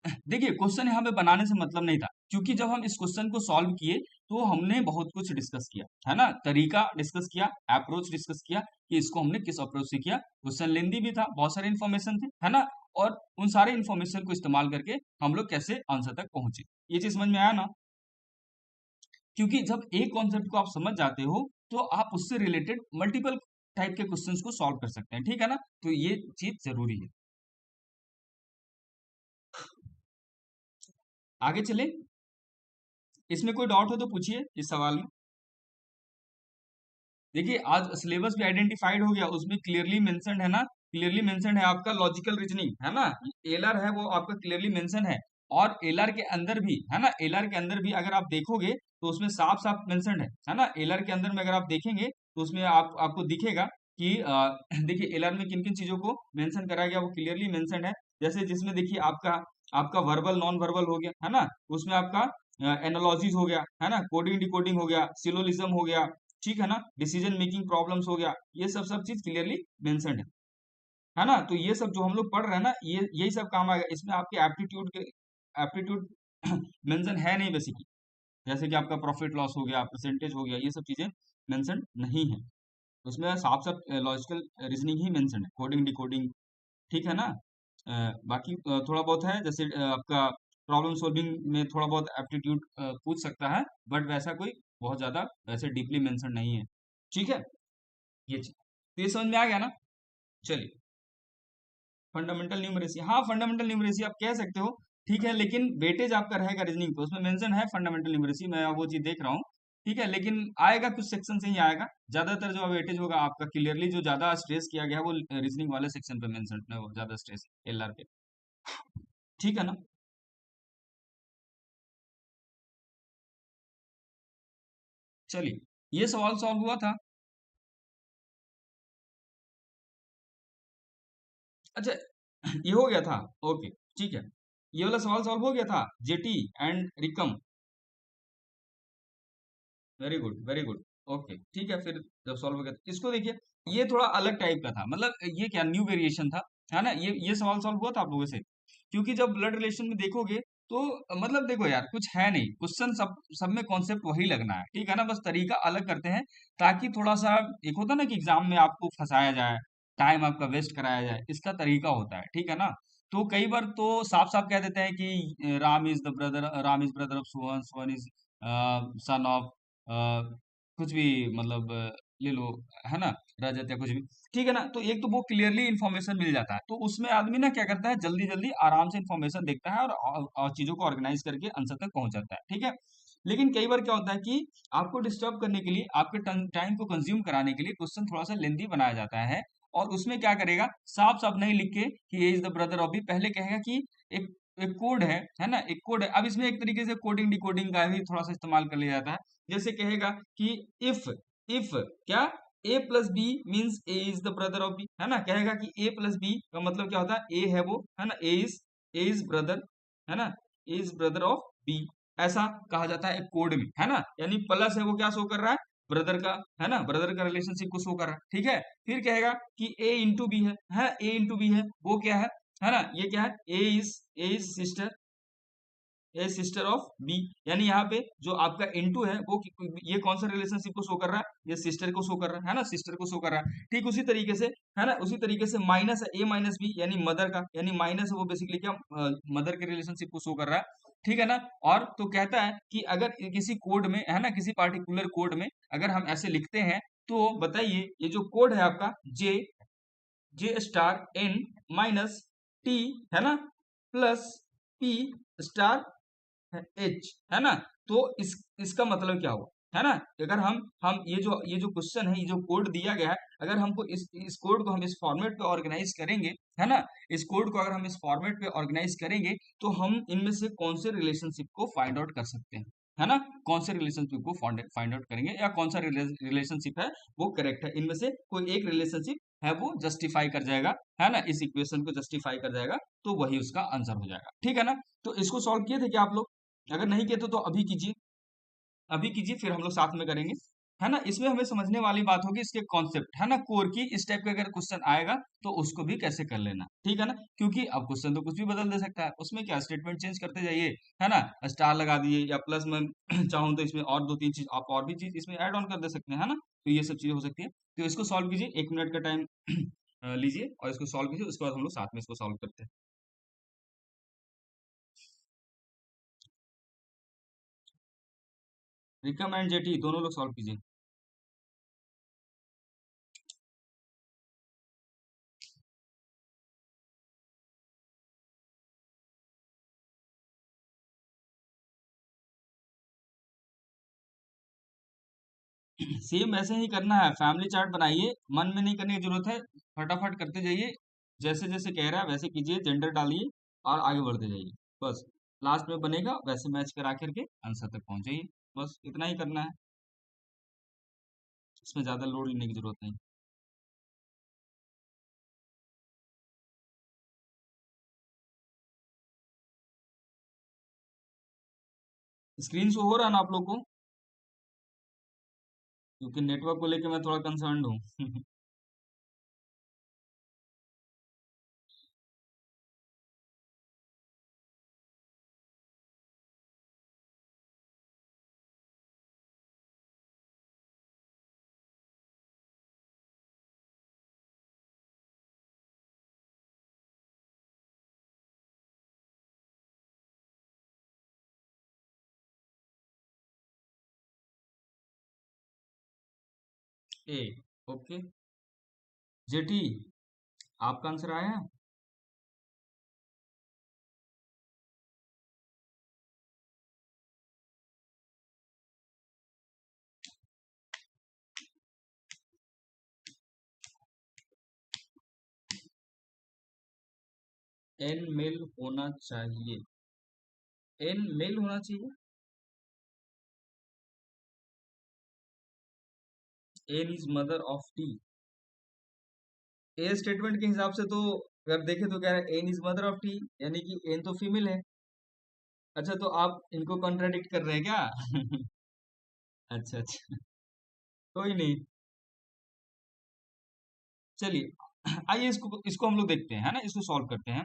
देखिए क्वेश्चन यहाँ पे बनाने से मतलब नहीं था, क्योंकि जब हम इस क्वेश्चन को सॉल्व किए तो हमने बहुत कुछ डिस्कस किया, है ना, तरीका डिस्कस किया, अप्रोच डिस्कस किया कि इसको हमने किस अप्रोच से किया। क्वेश्चन लेंदी भी था, बहुत सारे इन्फॉर्मेशन थे, है ना, और उन सारे इन्फॉर्मेशन को इस्तेमाल करके हम लोग कैसे आंसर तक पहुंचे, ये चीज समझ में आया ना। क्योंकि जब एक कॉन्सेप्ट को आप समझ जाते हो तो आप उससे रिलेटेड मल्टीपल टाइप के क्वेश्चंस को सॉल्व कर सकते हैं, ठीक है ना, तो ये चीज जरूरी है। आगे चले, इसमें कोई डाउट हो तो पूछिए इस सवाल में। देखिए आज सिलेबस भी आइडेंटिफाइड हो गया, उसमें क्लियरली मेंशन्ड है ना, क्लियरली मेंशन्ड है आपका लॉजिकल रीजनिंग, है ना, एलआर है वो आपका क्लियरली मेंशन है, और एलआर के अंदर भी, है ना, एलआर के अंदर भी अगर आप देखोगे तो उसमें साफ साफ मेंशन्ड है ना, एलआर के अंदर में अगर आप देखेंगे तो उसमें आपको दिखेगा कि देखिए एलआर में किन किन चीजों को मेंशन करा गया, वो क्लियरली मेंशन्ड है। जैसे जिसमें देखिए आपका आपका वर्बल नॉन वर्बल हो गया, है ना, उसमें आपका एनालॉजीज हो गया, है ना, कोडिंग डिकोडिंग हो गया, सिलोलिज्म हो गया, ठीक है ना, डिसीजन मेकिंग प्रॉब्लम्स हो गया, ये सब सब चीज क्लियरली मेंशन्ड है ना। तो ये सब जो हम लोग पढ़ रहे हैं ना, ये यही सब काम आएगा, इसमें आपके एप्टीट्यूड मेंशन है नहीं बेसिकली, जैसे कि आपका प्रॉफिट लॉस हो गया, परसेंटेज हो गया, ये सब चीजें मेंशन नहीं है, उसमें साफ साफ लॉजिकल रीजनिंग ही मेंशन है, कोडिंग डिकोडिंग, ठीक है ना। बाकी थोड़ा बहुत है, जैसे आपका प्रॉब्लम सॉल्विंग में थोड़ा बहुत एप्टीट्यूड पूछ सकता है, बट वैसा कोई बहुत ज्यादा वैसे डीपली मेंशन नहीं है, ठीक है, ये चीज तो ये समझ में आ गया ना। चलिए, फंडामेंटल न्यूमरेसी, हाँ फंडामेंटल न्यूमरेसी आप कह सकते हो, ठीक है, लेकिन वेटेज आपका रहेगा रीजनिंग पे, उसमें मेंशन है फंडामेंटल न्यूमरेसी, मैं वो चीज देख रहा हूँ, ठीक है, लेकिन आएगा कुछ सेक्शन से ही आएगा, ज्यादातर जो वेटेज होगा आपका क्लियरली जो ज्यादा स्ट्रेस किया गया है वो रीजनिंग वाले सेक्शन पे मेंशन ज्यादा स्ट्रेस एलआर पे, ठीक है ना। चलिए, ये सवाल सॉल्व हुआ था, अच्छा ये हो गया था, ओके ठीक है, ये वाला सवाल सॉल्व हो गया था, JT and Rikam, very good very good, okay ठीक है, फिर जब सॉल्व हो गया तो इसको देखिए, ये थोड़ा अलग टाइप का था, मतलब ये क्या न्यू वेरिएशन था, है ना, ये सवाल सॉल्व हुआ था आप लोगों से, क्योंकि जब ब्लड रिलेशन में देखोगे तो मतलब देखो यार, कुछ है नहीं, क्वेश्चन सब सब में कॉन्सेप्ट वही लगना है, ठीक है ना, बस तरीका अलग करते हैं ताकि थोड़ा सा, एक होता है ना कि एग्जाम में आपको फंसाया जाए, टाइम आपका वेस्ट कराया जाए, इसका तरीका होता है, ठीक है ना। तो कई बार तो साफ साफ कह देते हैं कि राम इज ब्रदर ऑफ सुवन, सुवन इज सन ऑफ कुछ भी, मतलब ले लो, है ना, रजत या कुछ भी, ठीक है ना। तो एक तो वो क्लियरली इन्फॉर्मेशन मिल जाता है, तो उसमें आदमी ना क्या करता है, जल्दी जल्दी आराम से इन्फॉर्मेशन देखता है और चीजों को ऑर्गेनाइज करके आंसर तक पहुंच जाता है, ठीक है। लेकिन कई बार क्या होता है कि आपको डिस्टर्ब करने के लिए, आपके टाइम को कंज्यूम कराने के लिए क्वेश्चन थोड़ा सा लेंदी बनाया जाता है, और उसमें क्या करेगा, साफ साफ नहीं लिख के कि A is the brother of B, पहले कहेगा कि एक एक कोड है ना, एक कोड है। अब इसमें एक तरीके से कोडिंग डिकोडिंग का भी थोड़ा सा इस्तेमाल कर लिया जाता है। जैसे कहेगा कि इफ क्या, A plus B means A is the brother of B, है ना, कहेगा कि ए प्लस बी का मतलब क्या होता है, ए है वो, है ना, ए इज ब्रदर, है ना, A is brother of B, ऐसा कहा जाता है एक कोड में, है ना। यानी प्लस है वो क्या शो कर रहा है, ब्रदर का, है ना, ब्रदर का रिलेशनशिप को शो कर रहा है, ठीक है। फिर कहेगा कि ए इंटू बी है ए इंटू बी है, वो क्या है ना, ये क्या है, A is sister, A sister of B, यानी यहाँ पे जो आपका इनटू है वो ये कौन सा रिलेशनशिप को शो कर रहा है, ये सिस्टर को शो कर रहा है ना, सिस्टर को शो कर रहा है। ठीक उसी तरीके से, है ना, उसी तरीके से माइनस है, ए माइनस बी यानी मदर का, यानी माइनस है वो बेसिकली क्या, मदर के रिलेशनशिप को शो कर रहा है, ठीक है ना। और तो कहता है कि अगर किसी कोड में, है ना, किसी पार्टिकुलर कोड में अगर हम ऐसे लिखते हैं, तो बताइए ये जो कोड है आपका जे जे स्टार एन माइनस टी, है ना, प्लस पी स्टार एच, है ना। तो इसका मतलब क्या हुआ, है ना। अगर हम ये जो क्वेश्चन है, ये जो कोड दिया गया है, अगर हमको इस कोड को हम इस फॉर्मेट पे ऑर्गेनाइज करेंगे, है ना, इस कोड को अगर हम इस फॉर्मेट पे ऑर्गेनाइज करेंगे, तो हम इनमें से कौन से रिलेशनशिप को फाइंड आउट कर सकते हैं, है ना, कौन से रिलेशनशिप को फाइंड आउट करेंगे, या कौन सा रिलेशनशिप है वो करेक्ट है, इनमें से कोई एक रिलेशनशिप है वो जस्टिफाई कर जाएगा, है ना, इस इक्वेशन को जस्टिफाई कर जाएगा, तो वही उसका आंसर हो जाएगा, ठीक है ना। तो इसको सॉल्व किए थे क्या आप लोग? अगर नहीं किए तो अभी कीजिए, अभी कीजिए, फिर हम लोग साथ में करेंगे, है ना। इसमें हमें समझने वाली बात होगी इसके कॉन्सेप्ट, है ना, कोर की, इस टाइप का अगर क्वेश्चन आएगा तो उसको भी कैसे कर लेना, ठीक है ना। क्योंकि अब क्वेश्चन तो कुछ भी बदल दे सकता है, उसमें क्या, स्टेटमेंट चेंज करते जाइए, है ना, स्टार लगा दिए, या प्लस में चाहूँ तो इसमें और दो तीन चीज आप और भी चीज इसमें ऐड ऑन कर दे सकते हैं, है ना। तो ये सब चीजें हो सकती है। तो इसको सॉल्व कीजिए, 1 मिनट का टाइम लीजिए और इसको सॉल्व कीजिए, उसके बाद हम लोग साथ में इसको सॉल्व करते हैं। विक्रम एंड जेटी दोनों लोग सॉल्व कीजिए। सेम ऐसे ही करना है, फैमिली चार्ट बनाइए, मन में नहीं करने की जरूरत है, फटाफट करते जाइए, जैसे जैसे कह रहा है वैसे कीजिए, जेंडर डालिए और आगे बढ़ते जाइए, बस लास्ट में बनेगा वैसे मैच करा करके आंसर तक पहुंच जाइए, बस इतना ही करना है, इसमें ज्यादा लोड लेने की जरूरत नहीं। स्क्रीन शो हो रहा है ना आप लोग को? क्योंकि नेटवर्क को लेकर मैं थोड़ा कंसर्न हूँ। ए, ओके, जेटी, आपका आंसर आया है? एन मेल होना चाहिए, एन मेल होना चाहिए, N is mother of T. A statement के हिसाब से तो अगर देखें तो कह रहा है N is mother of T, यानी कि एन तो फीमेल है। अच्छा, तो आप इनको कॉन्ट्राडिक्ट कर रहे हैं क्या? अच्छा अच्छा, कोई नहीं, चलिए, आइए इसको इसको हम लोग देखते हैं, है ना, इसको सॉल्व करते हैं।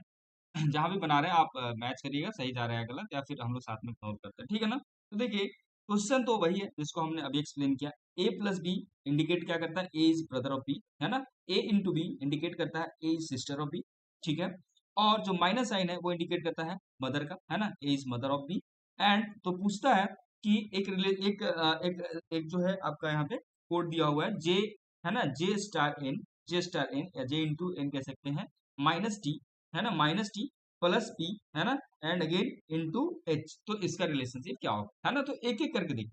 जहां भी बना रहे हैं आप मैच करिएगा, सही जा रहा है गलत, या फिर हम लोग साथ में नोट करते हैं, ठीक है ना। तो देखिए क्वेश्चन तो वही है जिसको हमने अभी एक्सप्लेन किया। ए प्लस बी इंडिकेट क्या करता है, A is brother of B, है ना। ए इंटू बी इंडिकेट करता है A is sister of B, ठीक है। और जो माइनस साइन है वो इंडिकेट करता है मदर का, है ना, A is mother of B. And तो पूछता है कि एक जो है आपका यहाँ पे कोड दिया हुआ है जे, है ना, जे स्टार एन, जे स्टार एन या जे इंटू एन कह सकते हैं, माइनस टी, है ना, माइनस टी प्लस पी, है ना, एंड अगेन इनटू एच। तो इसका रिलेशनशिप क्या होगा, है ना। तो एक एक करके देखिए।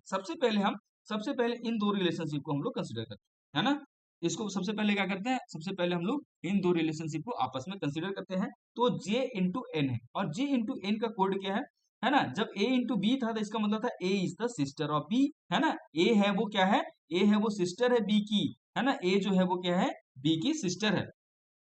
सबसे पहले इन दो रिलेशनशिप को हम लोग कंसिडर करते हैं, है ना। इसको सबसे पहले क्या करते हैं, सबसे पहले हम लोग इन दो रिलेशनशिप को आपस में कंसिडर करते हैं। तो जे इंटू एन है, और जे इंटू एन का कोड क्या है ना। जब ए इंटू बी था तो इसका मतलब था A is the sister of B, है ना। ए है वो क्या है, ए है वो सिस्टर है बी की, है ना। ए जो है वो क्या है, बी की सिस्टर है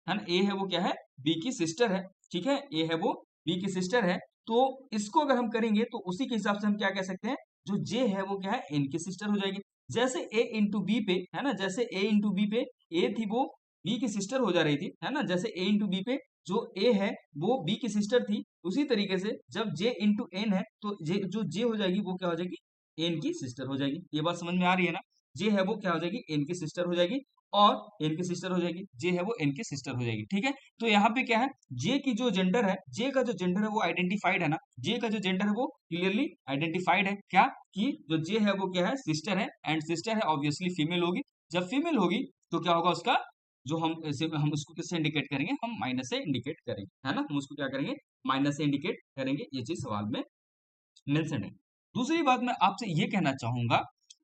ना। ए है वो क्या है, बी की सिस्टर है, ठीक है। ए है वो बी की सिस्टर है। तो इसको अगर हम करेंगे तो उसी के हिसाब से हम क्या कह सकते हैं, जो जे है वो क्या है, एन की सिस्टर हो जाएगी। जैसे ए इंटू बी पे, है ना, जैसे ए इंटू बी पे ए थी वो बी की सिस्टर हो जा रही थी, है ना। जैसे ए इंटू बी पे जो ए है वो बी की सिस्टर थी, उसी तरीके से जब जे इंटू एन है तो जे जो जे हो जाएगी वो क्या हो जाएगी, एन की सिस्टर हो जाएगी। ये बात समझ में आ रही है ना। जे है वो क्या हो जाएगी, एन की सिस्टर हो जाएगी, और एन की सिस्टर हो जाएगी, जे है वो एन की सिस्टर हो जाएगी, ठीक है। तो यहाँ पे क्या है, जे की जो जेंडर है, जे का जो जेंडर है वो आइडेंटिफाइड है ना। जे का जो जेंडर है वो क्लियरली आइडेंटिफाइड है, क्या कि जो जे है वो क्या है, सिस्टर है, एंड सिस्टर है ऑब्वियसली फीमेल होगी। जब फीमेल होगी तो क्या होगा उसका, जो हम उसको किससे इंडिकेट करेंगे, हम माइनस से इंडिकेट करेंगे, है ना। हम उसको क्या करेंगे, माइनस से इंडिकेट करेंगे। ये चीज सवाल में मेंशन है। दूसरी बात मैं आपसे ये कहना चाहूंगा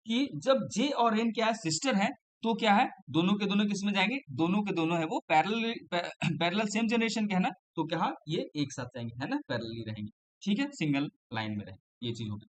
कि जब जे और एन क्या है, सिस्टर है, तो क्या है, दोनों के दोनों किस में जाएंगे, दोनों के दोनों है वो पैरेलल पैरेलल सेम जनरेशन के, है ना। तो क्या ये एक साथ जाएंगे, है ना, पैरेलली रहेंगे, ठीक है, सिंगल लाइन में रहेंगे। ये चीज होगी।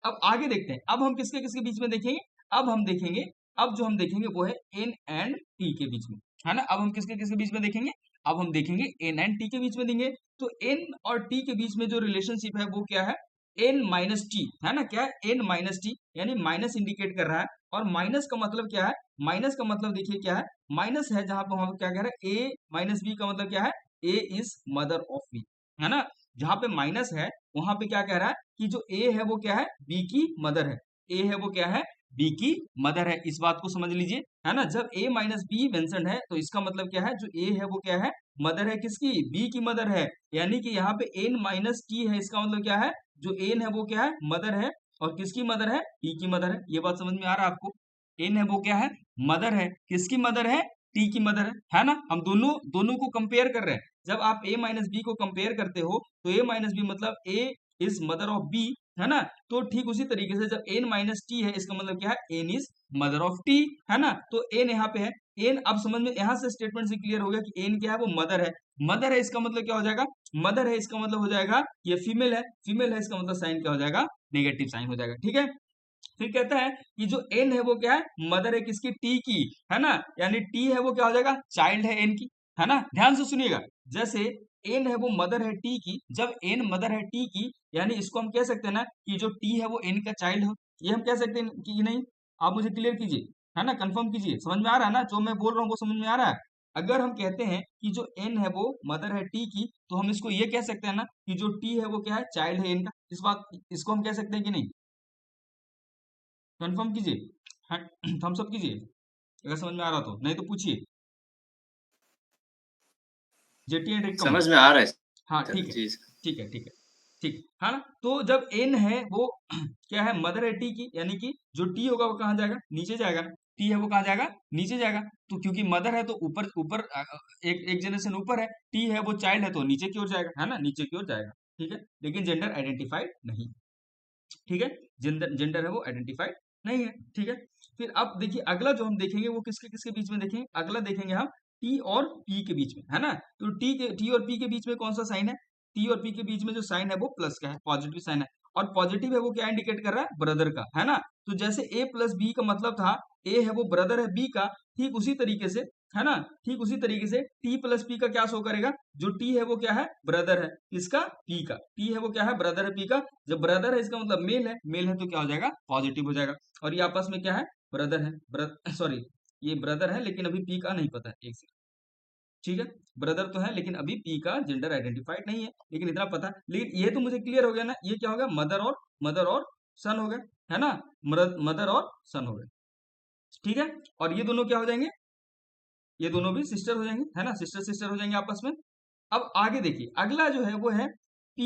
अब आगे देखते हैं, अब हम किसके किसके बीच में देखेंगे, अब हम देखेंगे, अब जो हम देखेंगे वो है एन एंड टी के बीच में, है ना। अब हम किसके किसके बीच में देखेंगे, अब हम देखेंगे एन एंड टी के बीच में देंगे। तो एन और टी के बीच में जो रिलेशनशिप है वो क्या है, एन माइनस टी, है ना। क्या है, एन माइनस टी, यानी माइनस इंडिकेट कर रहा है। और माइनस का मतलब क्या है, माइनस का मतलब देखिए क्या है, माइनस है जहां पर हम क्या कह रहे हैं, ए माइनस बी का मतलब क्या है, A is mother of B, है ना। जहां पे माइनस है वहां पे क्या कह रहा है कि जो ए है वो क्या है, बी की मदर है। ए है वो क्या है, बी की मदर है। इस बात को समझ लीजिए, है ना। जब ए माइनस बी मेंशन है तो इसका मतलब क्या है, जो ए है वो क्या है, मदर है किसकी, बी की मदर है। यानी कि यहाँ पे एन माइनस टी है, इसका मतलब क्या है, जो एन है वो क्या है, मदर है, और किसकी मदर है, टी की मदर है। ये बात समझ में आ रहा है आपको। एन है वो क्या है, मदर है, किसकी मदर है, टी की मदर है ना। हम दोनों दोनों को कंपेयर कर रहे हैं। जब आप ए माइनस बी को कंपेयर करते हो तो ए माइनस बी मतलब A is mother of B, है ना। तो ठीक उसी तरीके से जब एन माइनस टी है, इसका मतलब क्या है, N is mother of T, है ना। तो एन यहाँ पे है, एन अब समझ में, यहाँ से स्टेटमेंट से क्लियर हो गया कि एन क्या है, वो मदर है। मदर है इसका मतलब क्या हो जाएगा, मदर है इसका मतलब हो जाएगा ये फीमेल है, फीमेल है इसका मतलब साइन क्या हो जाएगा, नेगेटिव साइन हो जाएगा, ठीक है। फिर कहता है कि जो एन है वो क्या है, मदर है किसकी, टी की, है ना। यानी टी है वो क्या हो जाएगा, चाइल्ड है एन की, है ना। ध्यान से सुनिएगा, जैसे एन है वो मदर है टी की, जब एन मदर है टी की, यानी इसको हम कह सकते हैं ना कि जो टी है वो एन का चाइल्ड हो। ये हम कह सकते हैं कि नहीं, आप मुझे क्लियर कीजिए, है ना, कंफर्म कीजिए, समझ में आ रहा है ना, जो मैं बोल रहा हूँ वो समझ में आ रहा है। अगर हम कहते हैं कि जो एन है वो मदर है टी की, तो हम इसको ये कह सकते हैं ना कि जो टी है वो क्या है, चाइल्ड है एन का। इस बात इसको हम कह सकते हैं कि नहीं, कंफर्म कीजिए, थम्स अप कीजिए अगर समझ में आ रहा तो, नहीं तो पूछिए। जेटी एंड रिक समझ में आ रहा है हाँ सर ठीक है, जी। ठीक है, ठीक है, ठीक है ना। तो जब एन है वो क्या है, मदर है टी की, यानी कि जो टी होगा वो कहाँ जाएगा, नीचे जाएगा। टी है वो कहाँ जाएगा, नीचे जाएगा। तो क्योंकि मदर है तो ऊपर ऊपर एक एक जनरेशन ऊपर है, टी है वो चाइल्ड है तो नीचे की ओर जाएगा, है ना, नीचे की ओर जाएगा, ठीक है। लेकिन जेंडर आइडेंटिफाइड नहीं, ठीक है, जेंडर जेंडर है वो आइडेंटिफाइड नहीं है, ठीक है। फिर अब देखिए अगला जो हम देखेंगे वो किसके किसके बीच में देखेंगे, अगला देखेंगे हम टी और पी के बीच में, है ना। तो टी और पी के बीच में कौन सा साइन है, टी और पी के बीच में जो साइन है वो प्लस का है, पॉजिटिव साइन है। और पॉजिटिव है वो क्या इंडिकेट कर रहा है, ब्रदर का, है ना। तो जैसे ए प्लस बी का मतलब था ए है वो ब्रदर है बी का, ठीक उसी तरीके से, है ना, ठीक उसी तरीके से टी प्लस पी का क्या शो करेगा, जो टी है वो क्या है, ब्रदर है इसका, पी का, टी है वो क्या है, ब्रदर है पी का। जब ब्रदर है इसका मतलब मेल है, मेल है तो क्या हो जाएगा, पॉजिटिव हो जाएगा। और ये आपस में क्या है, ब्रदर है, सॉरी ये ब्रदर है लेकिन अभी पी का नहीं पता है, एक सेकंड, ठीक है, ब्रदर तो है लेकिन अभी पी का जेंडर आइडेंटिफाइड नहीं है, लेकिन इतना पता, लेकिन ये तो मुझे क्लियर हो गया ना, ये क्या हो गया, मदर और सन हो गए, है ना, मदर और सन हो गए, ठीक है। और ये दोनों क्या हो जाएंगे, ये दोनों भी सिस्टर हो जाएंगे, है ना, सिस्टर सिस्टर हो जाएंगे आपस में। अब आगे देखिए, अगला जो है वो है P,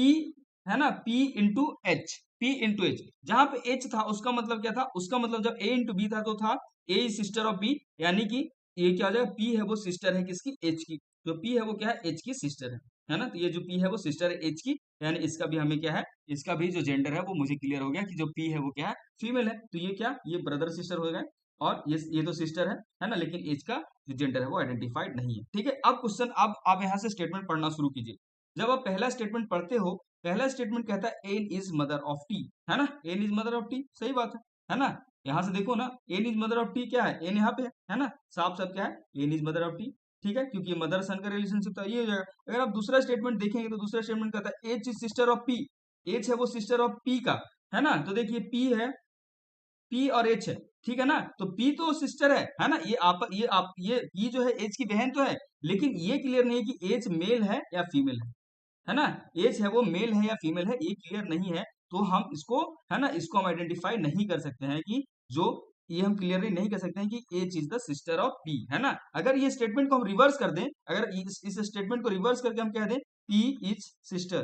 है ना, P इंटू एच, जहां पे H था उसका मतलब क्या था, उसका मतलब जब A इंटू बी था तो था A is sister of B, यानी कि ये क्या हो जाएगा, P है वो सिस्टर है किसकी, H की, जो P है वो क्या है, H की सिस्टर है ना, तो ये जो P है वो सिस्टर है H की, यानी इसका भी हमें क्या है, इसका भी जो जेंडर है वो मुझे क्लियर हो गया कि जो P है वो क्या है, फीमेल है, तो ये क्या, ये ब्रदर सिस्टर हो गए, और ये तो सिस्टर है ना, लेकिन एज का जो जेंडर है वो आइडेंटिफाइड नहीं है, ठीक है। अब क्वेश्चन, अब आप यहाँ से स्टेटमेंट पढ़ना शुरू कीजिए। जब आप पहला स्टेटमेंट पढ़ते हो, पहला स्टेटमेंट कहता है N is mother of T, है ना, N is mother of T, सही बात है ना, यहाँ से देखो ना, N is mother of T क्या है, एन यहाँ पे है ना, साफ साफ क्या है, N is mother of T, ठीक है, क्योंकि मदर सन का रिलेशनशिप था, ये हो जाएगा। अगर आप दूसरा स्टेटमेंट देखेंगे तो दूसरा स्टेटमेंट कहता है H is sister of P, H है वो सिस्टर ऑफ पी का, है ना, तो देखिए पी है, पी और एच है, ठीक है ना, तो पी तो सिस्टर है ना, ये पी जो है एच की बहन तो है, लेकिन ये क्लियर नहीं है कि एच मेल है या फीमेल है ना, एच है वो मेल है या फीमेल है, ये क्लियर नहीं है, तो हम इसको, है ना, इसको हम आइडेंटिफाई नहीं कर सकते हैं कि जो, ये हम क्लियरली नहीं कर सकते हैं कि H is the sister of P, है ना। अगर ये स्टेटमेंट को हम रिवर्स कर दें, अगर इस स्टेटमेंट को रिवर्स करके हम कह दें P is sister,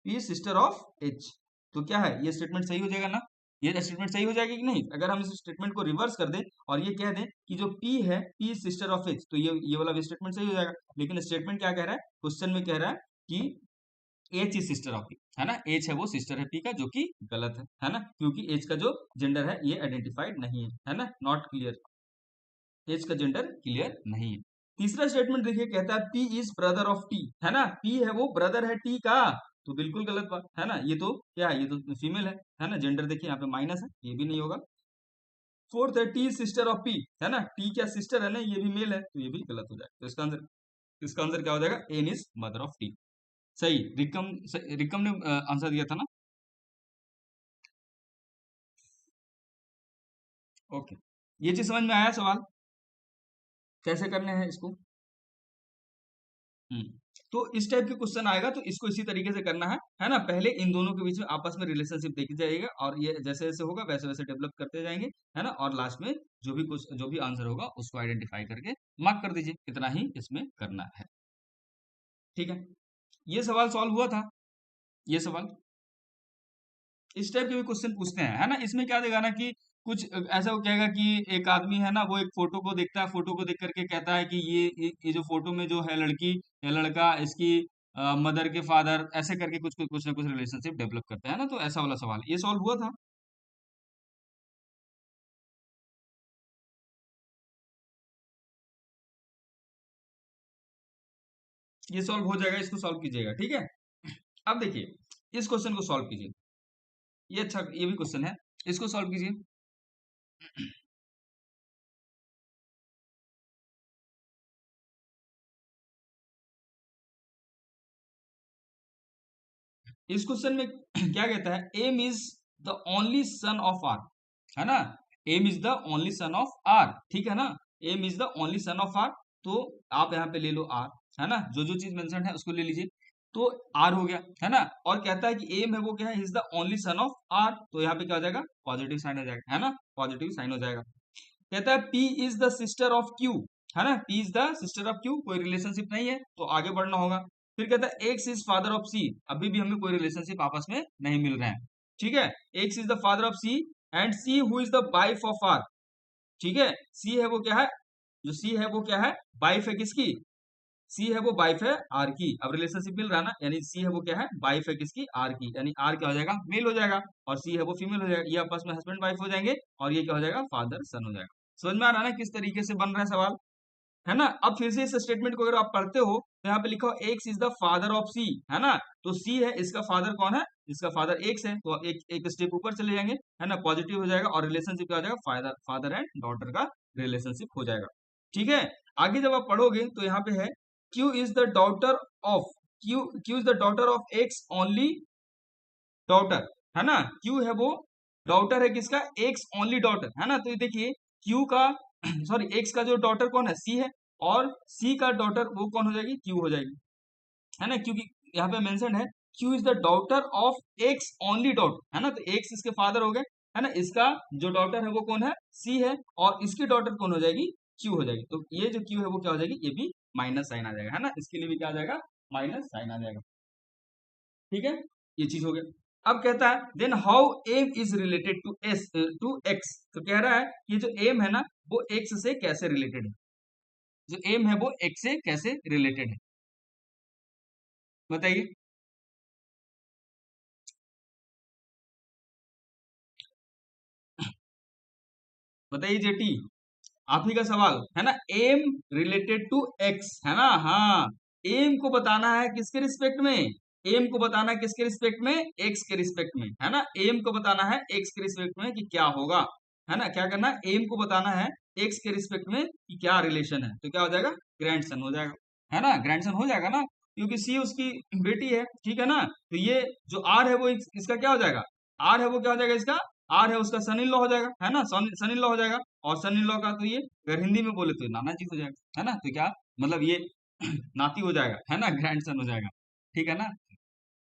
P sister of H, तो क्या है, ये स्टेटमेंट सही हो जाएगा ना, ये स्टेटमेंट सही हो जाएगी कि नहीं, अगर हम इस स्टेटमेंट को रिवर्स कर दें और ये कह दें कि जो P है, P सिस्टर ऑफ H, तो ये वाला भी स्टेटमेंट सही हो जाएगा, लेकिन स्टेटमेंट क्या कह रहा है, क्वेश्चन में कह रहा है कि H is sister of P, है ना, H है वो सिस्टर है P का, जो कि गलत है ना, क्योंकि H का जो जेंडर है ये आइडेंटिफाइड नहीं है ना, नॉट क्लियर, H का जेंडर क्लियर नहीं है। तीसरा स्टेटमेंट देखिए, कहता है P is brother of T, है ना, P है वो ब्रदर है T का, तो बिल्कुल गलत बात है ना, ये तो क्या है, ये तो फीमेल है ना, जेंडर देखिए यहाँ पे माइनस है, ये भी नहीं होगा। फोर्थ है T सिस्टर ऑफ P, है ना, T क्या सिस्टर है ना, ये भी मेल है, तो ये भी गलत हो जाएगा, तो इसका आंसर क्या हो जाएगा, N is mother of T, सही, रिकम ने आंसर दिया था ना, ओके, ये चीज समझ में आया, सवाल कैसे करने हैं इसको, हम्म, तो इस टाइप के क्वेश्चन आएगा तो इसको इसी तरीके से करना है ना, पहले इन दोनों के बीच में आपस में रिलेशनशिप देखी जाएगा, और ये जैसे जैसे होगा वैसे वैसे डेवलप करते जाएंगे, है ना, और लास्ट में जो भी आंसर होगा उसको आइडेंटिफाई करके मार्क कर दीजिए, इतना ही इसमें करना है, ठीक है। ये सवाल सॉल्व हुआ था, ये सवाल, इस टाइप के भी क्वेश्चन पूछते हैं, है ना, इसमें क्या देगा ना कि कुछ ऐसा वो कहेगा कि एक आदमी है ना, वो एक फोटो को देखता है, फोटो को देख करके कहता है कि ये जो फोटो में जो है लड़की या लड़का, इसकी मदर के फादर, ऐसे करके कुछ ना कुछ रिलेशनशिप डेवलप करता है ना, तो ऐसा वाला सवाल ये सॉल्व हुआ था। ये सॉल्व हो जाएगा, इसको सॉल्व कीजिएगा, ठीक है। अब देखिए इस क्वेश्चन को सॉल्व कीजिए, ये अच्छा, ये भी क्वेश्चन है, इसको सॉल्व कीजिए। इस क्वेश्चन में क्या कहता है, M is the only son of R, है ना, M is the only son of R, ठीक है ना, M is the only son of R, तो आप यहाँ पे ले लो आर, है ना, जो जो चीज मेंशन है उसको ले लीजिए, तो आर हो गया, है ना, और कहता है कि एम है वो क्या है, is the only son of R, तो यहाँ पे क्या हो जाएगा, पॉजिटिव साइन हो जाएगा, है ना, पॉजिटिव साइन हो जाएगा। कहता है P is the sister of Q, है ना, P is the sister of Q, कोई रिलेशनशिप नहीं है तो आगे बढ़ना होगा। फिर कहता है एक्स इज फादर ऑफ सी, अभी भी हमें कोई रिलेशनशिप आपस में नहीं मिल रहे हैं, ठीक है, X is the father of C and C who is the wife of R, ठीक है, सी है वो क्या है, जो सी है वो क्या है, वाइफ है किसकी, सी है वो वाइफ है आर की, अब रिलेशनशिप मिल रहा है ना, यानी सी है वो क्या है, वाइफ है किसकी, आर की, यानी आर क्या हो जाएगा, मेल हो जाएगा, और सी है वो फीमेल हो जाएगा, ये आपस में हस्बैंड वाइफ हो जाएंगे, और ये क्या हो जाएगा, फादर सन हो जाएगा। समझ में आ रहा है ना किस तरीके से बन रहा है सवाल, है ना। अब फिर से इस स्टेटमेंट को अगर आप पढ़ते हो तो यहाँ पे लिखा हो X is the father of C, है ना, तो सी है, इसका फादर कौन है, इसका फादर एक्स है, तो एक स्टेप ऊपर चले जाएंगे, है ना, पॉजिटिव हो जाएगा, और रिलेशनशिप क्या हो जाएगा, फादर फादर एंड डॉटर का रिलेशनशिप हो जाएगा, ठीक है। आगे जब आप पढ़ोगे तो यहाँ पे है Q is the daughter of, Q is the daughter of x only daughter, है ना, क्यू है वो डॉटर है किसका, एक्स ओनली डॉटर, है ना, तो ये देखिए क्यू का सॉरी एक्स का जो डॉटर कौन है, सी है, और सी का डॉटर वो कौन हो जाएगी, क्यू हो जाएगी, है ना, क्योंकि यहाँ पे मेंशन है Q is the daughter of x only dot, है ना, तो एक्स इसके फादर हो गए, है ना, इसका जो डॉटर है वो कौन है, सी है, और इसकी डॉटर कौन हो जाएगी, क्यू हो जाएगी, तो ये जो क्यू है वो क्या हो जाएगी, ये भी माइनस साइन आ जाएगा, है ना, इसके लिए भी क्या आ जाएगा, माइनस साइन आ जाएगा, ठीक है, ये चीज हो गया। अब कहता है then how M is related to S to X, तो कह रहा है ये जो एम है ना वो एक्स से कैसे रिलेटेड है, जो एम है वो एक्स से कैसे रिलेटेड है, बताइए। बताइए जेटी, आप ही का सवाल है ना, एम रिलेटेड टू एक्स, है ना, हाँ, एम को बताना है किसके रिस्पेक्ट में, एम को बताना है किसके रिस्पेक्ट में, एक्स के रिस्पेक्ट में, है ना, एम को बताना है एक्स के रिस्पेक्ट में कि क्या होगा, है ना, क्या करना है, एम को बताना है एक्स के रिस्पेक्ट में कि क्या रिलेशन है, तो क्या हो जाएगा, ग्रैंडसन हो जाएगा, है ना, ग्रैंडसन हो जाएगा ना, क्योंकि सी उसकी बेटी है, ठीक है ना, तो ये जो आर है वो इसका क्या हो जाएगा, आर है वो क्या हो जाएगा इसका, आर है उसका सन इन लॉ हो जाएगा, है ना, सन इन लॉ हो जाएगा, और सन इन लॉ का तो ये अगर हिंदी में बोले तो नाना जी हो जाएगा, है ना, तो क्या मतलब ये नाती हो जाएगा, है ना, ग्रैंड सन हो जाएगा, ठीक है ना,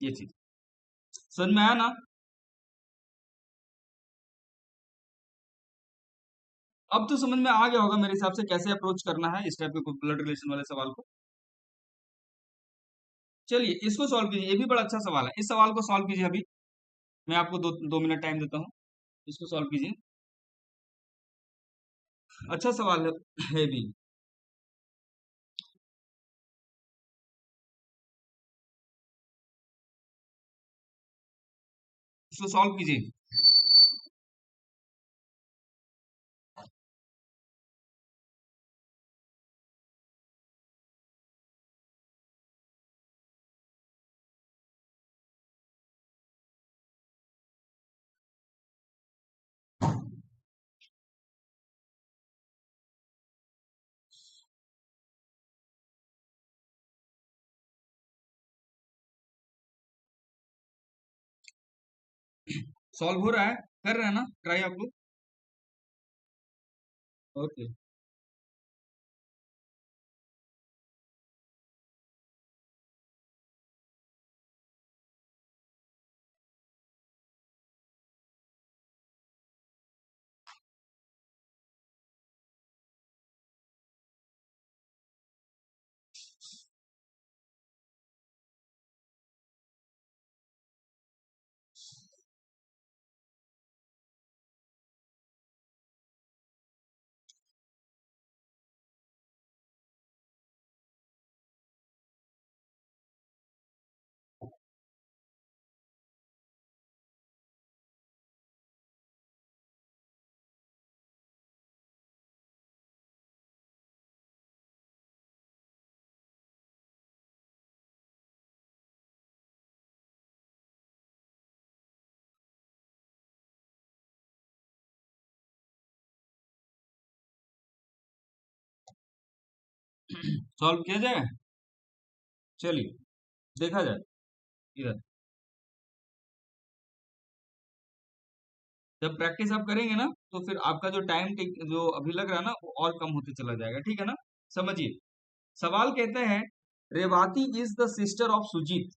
ये चीज समझ में आया ना। अब तो समझ में आ गया होगा मेरे हिसाब से कैसे अप्रोच करना है इस टाइप के ब्लड रिलेशन वाले सवाल को। चलिए इसको सॉल्व कीजिए, ये भी बड़ा अच्छा सवाल है, इस सवाल को सॉल्व कीजिए अभी, मैं आपको 2 मिनट टाइम देता हूँ, इसको सॉल्व कीजिए, अच्छा सवाल है भी, इसको सॉल्व कीजिए। सॉल्व हो रहा है, कर रहे हैं ना ट्राई आप लोग, ओके। सॉल्व किया जाए, चलिए देखा जाए इधर, जब प्रैक्टिस आप करेंगे ना तो फिर आपका जो टाइम जो अभी लग रहा है ना वो और कम होते चला जाएगा, ठीक है ना, समझिए। सवाल कहते हैं Revati is the sister of Sujeet,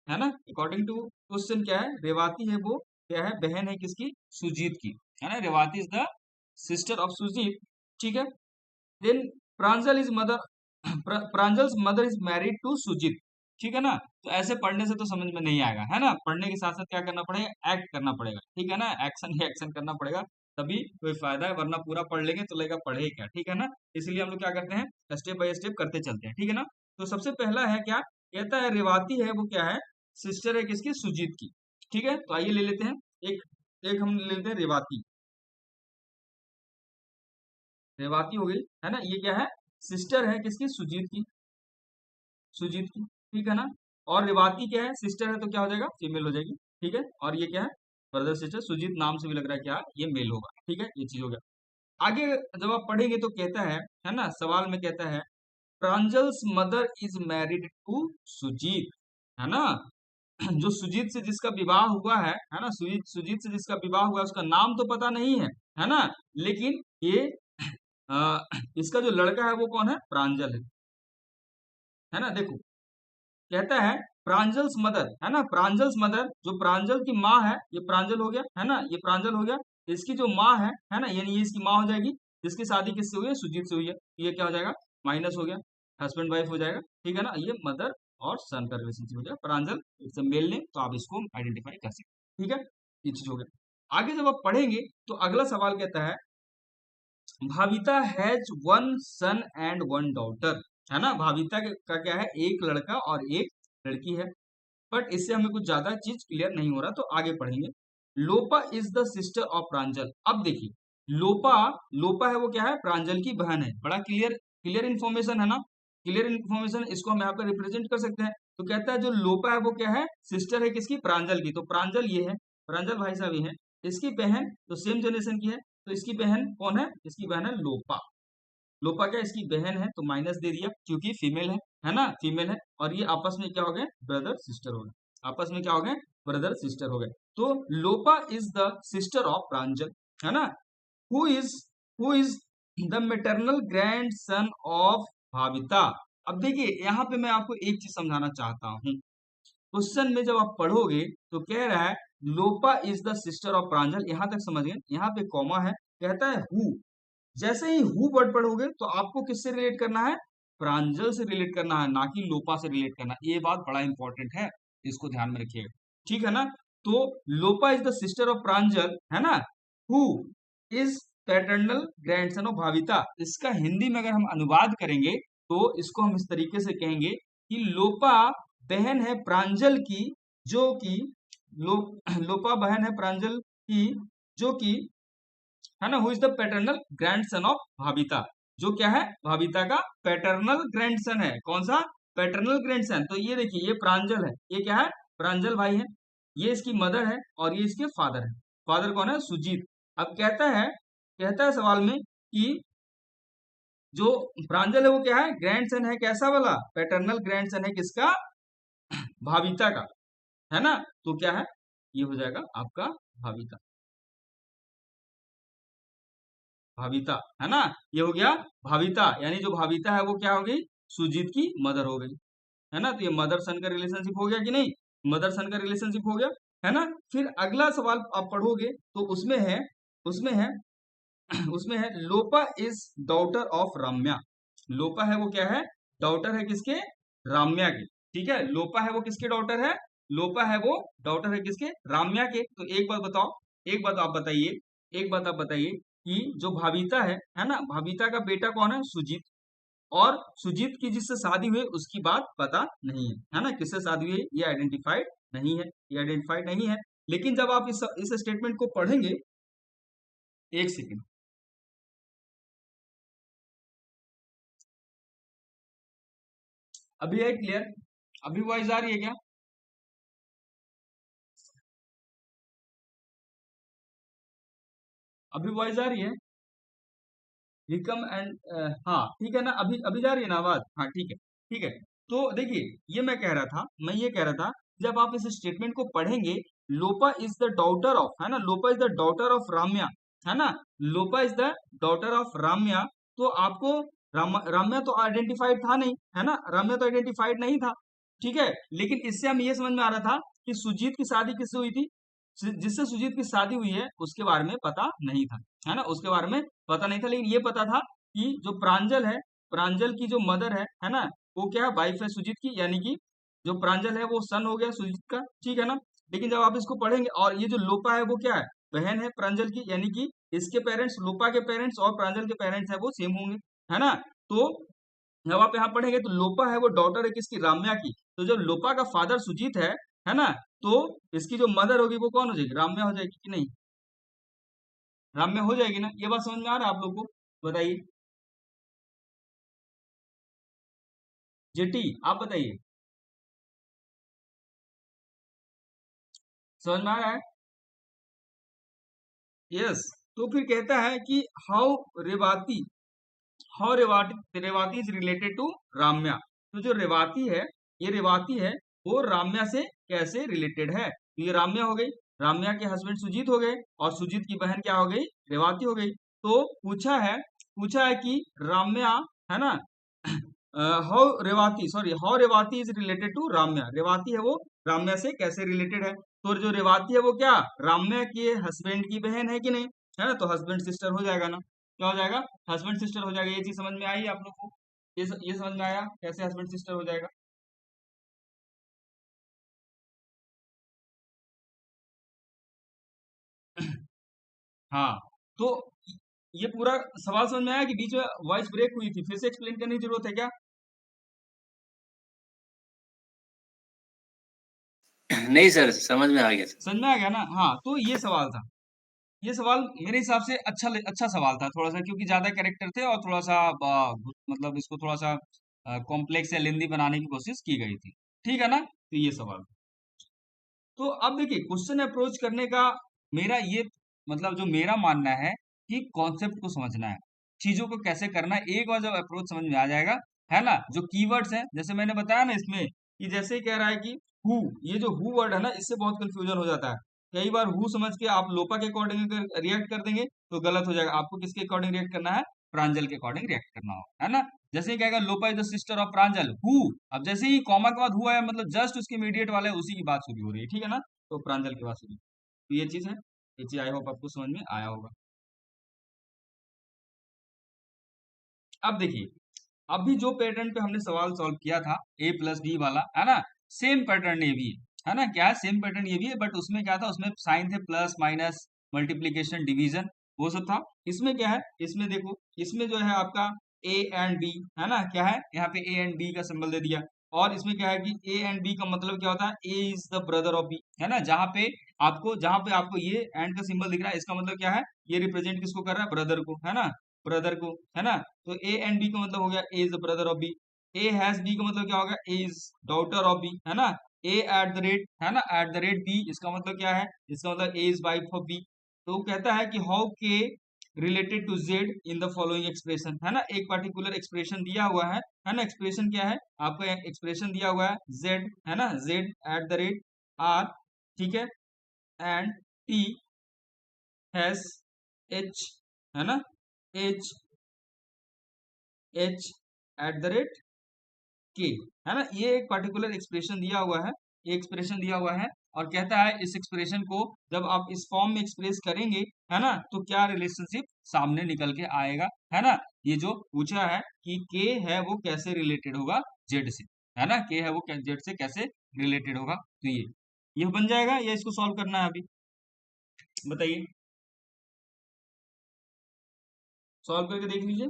है ना, अकॉर्डिंग टू क्वेश्चन क्या है, रेवाती है वो क्या है, बहन है किसकी, सुजीत की, है ना, Revati is the sister of Sujeet, ठीक है। Then Pranjal is mother, Pranjal's mother is married to Sujeet, ठीक है ना, तो ऐसे पढ़ने से तो समझ में नहीं आएगा, है ना, पढ़ने के साथ साथ क्या करना पड़ेगा, एक्ट करना पड़ेगा, ठीक है ना, एक्शन ही एक्शन करना पड़ेगा, तभी कोई फायदा है, वरना पूरा पढ़ लेंगे तो लगेगा पढ़े क्या, ठीक है ना, इसलिए हम लोग क्या करते हैं, स्टेप बाय स्टेप करते चलते हैं, ठीक है ना। तो सबसे पहला है क्या, कहता है रेवाती है वो क्या है, सिस्टर है किसकी, सुजीत की, ठीक है, तो आइए ले लेते हैं, एक एक हम ले लेते हैं रेवाती, रेवाती हो गई, है ना, ये क्या है, सिस्टर है किसकी, सुजीत की, सुजीत की, ठीक है ना, और रेवाती क्या है, सिस्टर है तो क्या हो जाएगा, फीमेल हो जाएगी, ठीक है, और ये क्या है, ब्रदर सिस्टर, सुजीत नाम से भी लग रहा है क्या, ये मेल होगा, ठीक है, ये चीज हो गया। आगे जब आप पढ़ेंगे तो कहता है ना, सवाल में कहता है Pranjal's mother is married to Sujit, है ना, जो सुजीत से जिसका विवाह हुआ है ना, सुजीत सुजीत से जिसका विवाह हुआ है उसका नाम तो पता नहीं है ना, लेकिन ये इसका जो लड़का है वो कौन है? प्रांजल है ना। देखो कहता है प्रांजल्स मदर, है ना, प्रांजल्स मदर, जो प्रांजल की माँ है, ये प्रांजल हो गया, है ना, ये प्रांजल हो गया। इसकी जो माँ है ना, यानी ये इसकी माँ हो जाएगी, जिसकी शादी किससे हुई है? सुजीत से हुई है। ये क्या हो जाएगा? माइनस हो गया, हस्बैंड वाइफ हो जाएगा, ठीक है ना। ये मदर और सन का रिलेशनशिप हो जाएगा। प्रांजल इट्स अ मेल नेम, तो आप इसको आइडेंटिफाई कर सकते हैं, ठीक है। ये चीज हो गया। आगे जब आप पढ़ेंगे तो अगला सवाल कहता है Bhavita has one son and one daughter, है ना। भाविता का क्या है? एक लड़का और एक लड़की है। बट इससे हमें कुछ ज्यादा चीज क्लियर नहीं हो रहा, तो आगे पढ़ेंगे। Lopa is the sister of प्रांजल। अब देखिए लोपा, लोपा है वो क्या है? प्रांजल की बहन है। बड़ा क्लियर क्लियर इन्फॉर्मेशन है ना, क्लियर इन्फॉर्मेशन। इसको हम यहाँ पे रिप्रेजेंट कर सकते हैं। तो कहता है जो लोपा है वो क्या है? सिस्टर है किसकी? प्रांजल की। तो प्रांजल ये है, प्रांजल भाई साहब ये है। इसकी बहन तो सेम जनरेशन की है, तो इसकी बहन कौन है? इसकी बहन है लोपा। लोपा क्या इसकी बहन है, तो माइनस दे दिया क्योंकि फीमेल है ना, फीमेल है। और ये आपस में क्या हो गए? ब्रदर सिस्टर हो गए। आपस में क्या हो गए? ब्रदर सिस्टर हो गए। तो Lopa is the sister of Pranjal, है ना। Who is who is the maternal grandson of Bhavita. अब देखिए यहाँ पे मैं आपको एक चीज समझाना चाहता हूँ। क्वेश्चन में जब आप पढ़ोगे तो कह रहा है लोपा इज द सिस्टर ऑफ प्रांजल, यहां तक समझ गए। यहाँ पे कॉमा है, कहता है हु। जैसे ही हु वर्ड पढ़ोगे तो आपको किससे रिलेट करना है? प्रांजल से रिलेट करना है, ना कि लोपा से रिलेट करना। ये बात बड़ा इंपॉर्टेंट है, इसको ध्यान में रखिएगा, ठीक है ना। तो Lopa is the sister of Pranjal, है ना। Who is paternal grandson of Bhavita. इसका हिंदी में अगर हम अनुवाद करेंगे तो इसको हम इस तरीके से कहेंगे कि लोपा बहन है प्रांजल की, जो कि लोपा बहन है प्रांजल की, जो कि, है ना, who is the paternal grandson of Bhavita. जो क्या है? भाविता का पैटर्नल ग्रैंडसन है। कौन सा? Paternal grandson. तो ये देखिए ये प्रांजल है, ये क्या है? प्रांजल भाई है। ये इसकी मदर है और ये इसके फादर है। फादर कौन है? सुजीत। अब कहता है सवाल में कि जो प्रांजल है वो क्या है? ग्रैंडसन है, कैसा वाला? पैटर्नल ग्रैंडसन है किसका? भाविता का, है ना। तो क्या है? ये हो जाएगा आपका भाविता, भाविता, है ना। ये हो गया भाविता, यानी जो भाविता है वो क्या हो गई? सुजीत की मदर हो गई, है ना। तो ये मदर सन का रिलेशनशिप हो गया कि नहीं? मदर सन का रिलेशनशिप हो गया, है ना। फिर अगला सवाल आप पढ़ोगे तो उसमें है उसमें है लोपा इज डॉटर ऑफ राम्या। लोपा है वो क्या है? डॉटर है किसके? राम्या के, ठीक है। लोपा है वो किसके डॉटर है? लोपा है वो डॉटर है किसके? राम्या के। तो एक बात बताओ, एक बात आप बताइए कि जो भाविता है ना, भाविता का बेटा कौन है? सुजीत। और सुजीत की जिससे शादी हुई उसकी बात पता नहीं है ना, किससे शादी हुई ये आइडेंटिफाइड नहीं है, ये आइडेंटिफाइड नहीं है। लेकिन जब आप इस स्टेटमेंट को पढ़ेंगे, एक सेकेंड, अभी है क्लियर? अभी वॉइस आ रही है क्या? अभी वॉइस आ रही है? विकम एंड, हाँ ठीक है ना, अभी अभी जा रही है ना आवाज? हाँ ठीक है, ठीक है। तो देखिए मैं ये कह रहा था, जब आप इस स्टेटमेंट को पढ़ेंगे, Lopa is the daughter of, है ना, Lopa is the daughter of Ramya, है ना। Lopa is the daughter of Ramya. तो आपको राम्या तो आइडेंटिफाइड था नहीं, है ना, राम्या तो आइडेंटिफाइड नहीं था, ठीक है। लेकिन इससे हम ये समझ में आ रहा था कि सुजीत की शादी किससे हुई थी? जिससे सुजीत की शादी हुई है उसके बारे में पता नहीं था, है ना, उसके बारे में पता नहीं था। लेकिन ये पता था कि जो प्रांजल है, प्रांजल की जो मदर है ना, वो क्या वाइफ है सुजीत की, यानी कि जो प्रांजल है वो सन हो गया सुजीत का, ठीक है ना। लेकिन जब आप इसको पढ़ेंगे, और ये जो लोपा है वो क्या है? बहन है प्रांजल की, यानी कि इसके पेरेंट्स, लोपा के पेरेंट्स और प्रांजल के पेरेंट्स है वो सेम होंगे, है ना। तो जब आप यहाँ पढ़ेंगे तो लोपा है वो डॉटर है किसकी? राम्या की। तो जब लोपा का फादर सुजीत है ना, तो इसकी जो मदर होगी वो कौन हो जाएगी? राम्या हो जाएगी कि नहीं? राम्या हो जाएगी ना। ये बात समझ में आ रहा है आप लोग को? बताइए जेटी, आप बताइए, समझ में आ रहा है? यस। तो फिर कहता है कि how Revati, Revati is related to Ramya. तो जो रेवाती है, ये रेवाती है, वो राम्या से कैसे रिलेटेड है? तो ये राम्या हो गई, राम्या के हस्बैंड सुजीत हो गए, और सुजीत की बहन क्या हो गई? रेवाती हो गई। तो पूछा है पूछा है कि राम्या, है ना, how Revati is related to Ramya, Revati है वो राम्या से कैसे रिलेटेड है। तो जो रेवाती है वो क्या राम्या के हस्बैंड की बहन है कि नहीं, है ना, तो हस्बैंड सिस्टर हो जाएगा ना, क्या हो जाएगा, हस्बैंड सिस्टर हो जाएगा। ये चीज समझ में आई आप लोग को, ये समझ में आया कैसे हस्बैंड सिस्टर हो जाएगा। हाँ, तो ये पूरा सवाल समझ में आया कि बीच में वॉइस ब्रेक हुई थी, फिर से एक्सप्लेन करने की जरूरत है क्या। नहीं सर, समझ में आ गया सर। समझ में आ गया ना। हाँ, तो ये सवाल था, ये सवाल मेरे हिसाब से अच्छा सवाल था थोड़ा सा, क्योंकि ज्यादा कैरेक्टर थे और थोड़ा सा मतलब इसको थोड़ा सा कॉम्प्लेक्स या लेंदी बनाने की कोशिश की गई थी, ठीक है ना, तो ये सवाल। तो अब देखिए क्वेश्चन अप्रोच करने का मेरा ये मतलब जो मेरा मानना है कि कॉन्सेप्ट को समझना है, चीजों को कैसे करना है। एक बार जब अप्रोच समझ में आ जाएगा, है ना, जो कीवर्ड्स हैं जैसे मैंने बताया ना इसमें, कि जैसे ही कह रहा है कि हु, ये जो हु वर्ड है ना, इससे बहुत कंफ्यूजन हो जाता है। कई बार हु समझ के आप लोपा के अकॉर्डिंग रिएक्ट कर देंगे तो गलत हो जाएगा। आपको किसके अकॉर्डिंग रिएक्ट करना है, प्रांजल के अकॉर्डिंग रिएक्ट करना होगा, है ना। जैसे ही कहेगा Lopa is the sister of Pranjal who, अब जैसे ही कॉमा के बाद हुआ है मतलब जस्ट उसके इमीडिएट वाला है, उसी की बात शुरू हो रही है, ठीक है ना, तो प्रांजल की बात शुरू। तो ये चीज है, ये चीज आई होप आपको समझ में आया होगा। अब देखिए, अभी जो पैटर्न पे हमने सवाल सॉल्व किया था ए प्लस बी वाला, है ना, सेम पैटर्न ये भी है ना, क्या है, सेम पैटर्न ये भी है, बट उसमें क्या था, उसमें साइन थे प्लस माइनस मल्टीप्लीकेशन डिवीजन, वो सब था। इसमें क्या है, इसमें देखो, इसमें जो है आपका ए एंड बी, है ना, क्या है यहाँ पे ए एंड बी का सिंबल दे दिया। और इसमें क्या है कि ए एंड बी का मतलब क्या होता है, A is the brother of B, है ना, जहां पे आपको ये एंड का सिंबल दिख रहा है, इसका मतलब क्या है, ये रिप्रेजेंट किसको कर रहा है, ब्रदर को, है ना, ब्रदर को, है ना। तो ए एंड बी का मतलब हो गया A is the brother of B. A has B का मतलब क्या होगा, A is daughter of B, है ना। ए एट द रेट, है ना, एट द रेट बी, इसका मतलब क्या है, इसका मतलब A is wife of B. तो वो कहता है कि how K related to Z in the following expression, है ना, एक पर्टिकुलर एक्सप्रेशन दिया हुआ है ना, एक्सप्रेशन क्या है, आपका एक्सप्रेशन दिया हुआ है जेड, है ना, Z at the rate R, ठीक है, एंड टी हैज एच, है ना, H H at the rate K, है ना, ये एक पर्टिकुलर एक्सप्रेशन दिया हुआ है, ये एक्सप्रेशन दिया हुआ है। और कहता है इस एक्सप्रेशन को जब आप इस फॉर्म में एक्सप्रेस करेंगे, है ना, तो क्या रिलेशनशिप सामने निकल के आएगा, है ना। ये जो पूछा है कि के है वो कैसे रिलेटेड होगा जेड से, है ना, के है वो जेड से कैसे रिलेटेड होगा, तो ये बन जाएगा, या इसको सॉल्व करना है अभी, बताइए, सॉल्व करके देख लीजिए,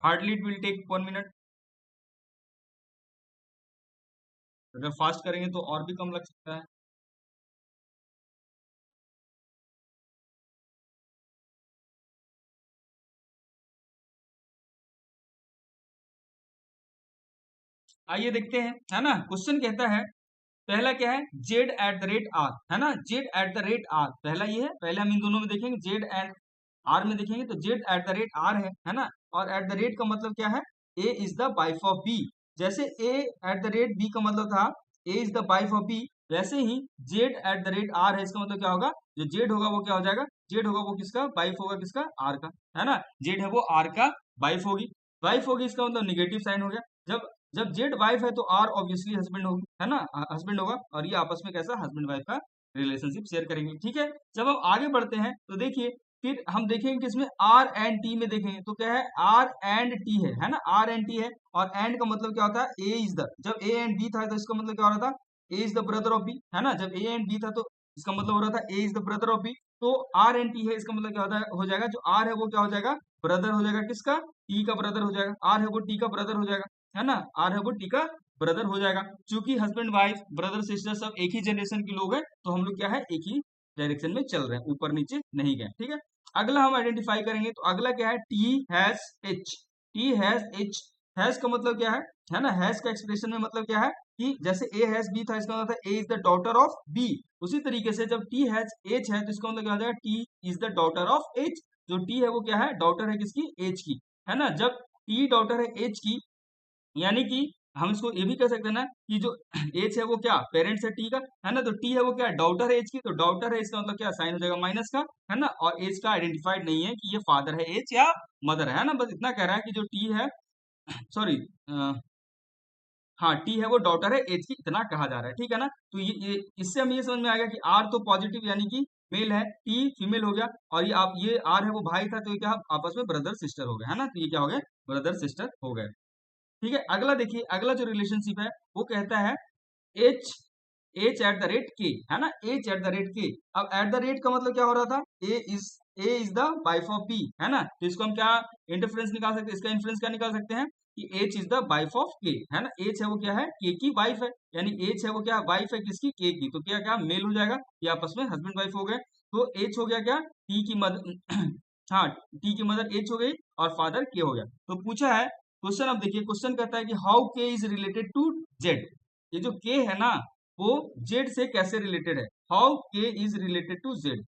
hardly it will take 1 minute, अगर फास्ट करेंगे तो और भी कम लग सकता है। आइए देखते हैं, है ना, क्वेश्चन कहता है, पहला क्या है, Z at the rate R, है ना, Z at the rate R, पहला ये है, पहले हम इन दोनों में देखेंगे, जेड एंड आर में देखेंगे, तो Z at the rate R है ना, और एट द रेट का मतलब क्या है, A is the wife of B. जैसे A at the rate B का मतलब था A is the wife of B, वैसे ही Z at the rate R है, इसका मतलब क्या होगा, जो जेड होगा वो क्या हो जाएगा, जेड होगा वो किसका वाइफ होगा, किसका, आर का, है ना, जेड है वो आर का वाइफ होगी, वाइफ होगी, इसका मतलब निगेटिव साइन हो गया। जब जब जेड वाइफ है तो आर ऑब्वियसली हस्बैंड होगी, है ना, हस्बैंड होगा, और ये आपस में कैसा हस्बैंड वाइफ का रिलेशनशिप शेयर करेंगे, ठीक है। जब हम आगे बढ़ते हैं तो देखिए, फिर हम देखेंगे कि इसमें आर एंड टी में देखेंगे, तो क्या है, आर एंड टी है ना, आर एंड टी है, और एंड का मतलब क्या होता है, ए इज द, जब ए एंड बी था तो इसका मतलब क्या हो रहा था, A is the brother of B, है ना, जब ए एंड बी था तो इसका मतलब हो रहा था A is the brother of B. तो आर एंड टी है, इसका मतलब क्या होता है, हो जाएगा, जो आर है वो क्या हो जाएगा, ब्रदर हो जाएगा, किसका, टी का ब्रदर हो जाएगा, आर है वो टी का ब्रदर हो जाएगा, है ना, आर है वो टी का ब्रदर हो जाएगा। चूंकि हस्बैंड वाइफ ब्रदर सिस्टर सब एक ही जनरेशन के लोग हैं, तो हम लोग क्या है, एक ही डायरेक्शन में चल रहे हैं, ऊपर नीचे नहीं गए, ठीक है। अगला हम आइडेंटिफाई करेंगे, तो अगला क्या है, T has H, T has H, has का मतलब क्या है ना, हैज का एक्सप्रेशन में मतलब क्या है, कि जैसे ए हैज बी था, इसका मतलब A is the daughter of B, उसी तरीके से जब टी हैज एच है तो इसका मतलब क्या हो जाएगा, T is the daughter of H, जो टी है वो क्या है, डॉटर है किसकी, एच की, है ना। जब टी डॉटर है एच की, यानी कि हम इसको ये भी कह सकते हैं ना कि जो एच है वो क्या पेरेंट्स है टी का, है ना, तो टी है वो क्या डॉटर है एच की, तो डॉटर है इसका मतलब क्या साइन हो जाएगा माइनस का, है ना, और एच का आइडेंटिफाइड नहीं है कि ये फादर है एच या मदर है ना, बस इतना कह रहा है कि जो टी है सॉरी हाँ टी है वो डॉटर है एज की, इतना कहा जा रहा है, ठीक है ना। तो ये इससे हमें ये समझ में आ गया कि आर तो पॉजिटिव यानी कि मेल है, टी फीमेल हो गया, और ये आप ये आर है वो भाई था, तो ये क्या आपस में ब्रदर सिस्टर हो गए, है ना, तो ये क्या हो गए ब्रदर सिस्टर हो गए। ठीक है, अगला देखिए, अगला जो रिलेशनशिप है वो कहता है H H at the rate K, है ना, एच एट द रेट के। अब एट द रेट का मतलब क्या हो रहा था, A is the wife of B, है ना, तो इसको हम क्या इंटरफेरेंस निकाल सकते हैं, इसका इन्फ्लुएंस क्या निकाल सकते हैं कि H is the wife of के, है ना, एच है वो क्या है के की वाइफ है, यानी एच है वो क्या वाइफ है किसकी के की, तो क्या क्या मेल हो जाएगा, ये आपस में हस्बैंड वाइफ हो गए, तो एच हो गया क्या टी की मदर हाँ टी की मदर एच हो गई और फादर के हो गया। तो पूछा है क्वेश्चन, अब देखिए क्वेश्चन कहता है कि how K is related to Z, ये जो के है ना वो जेड से कैसे रिलेटेड है, how K is related to Z,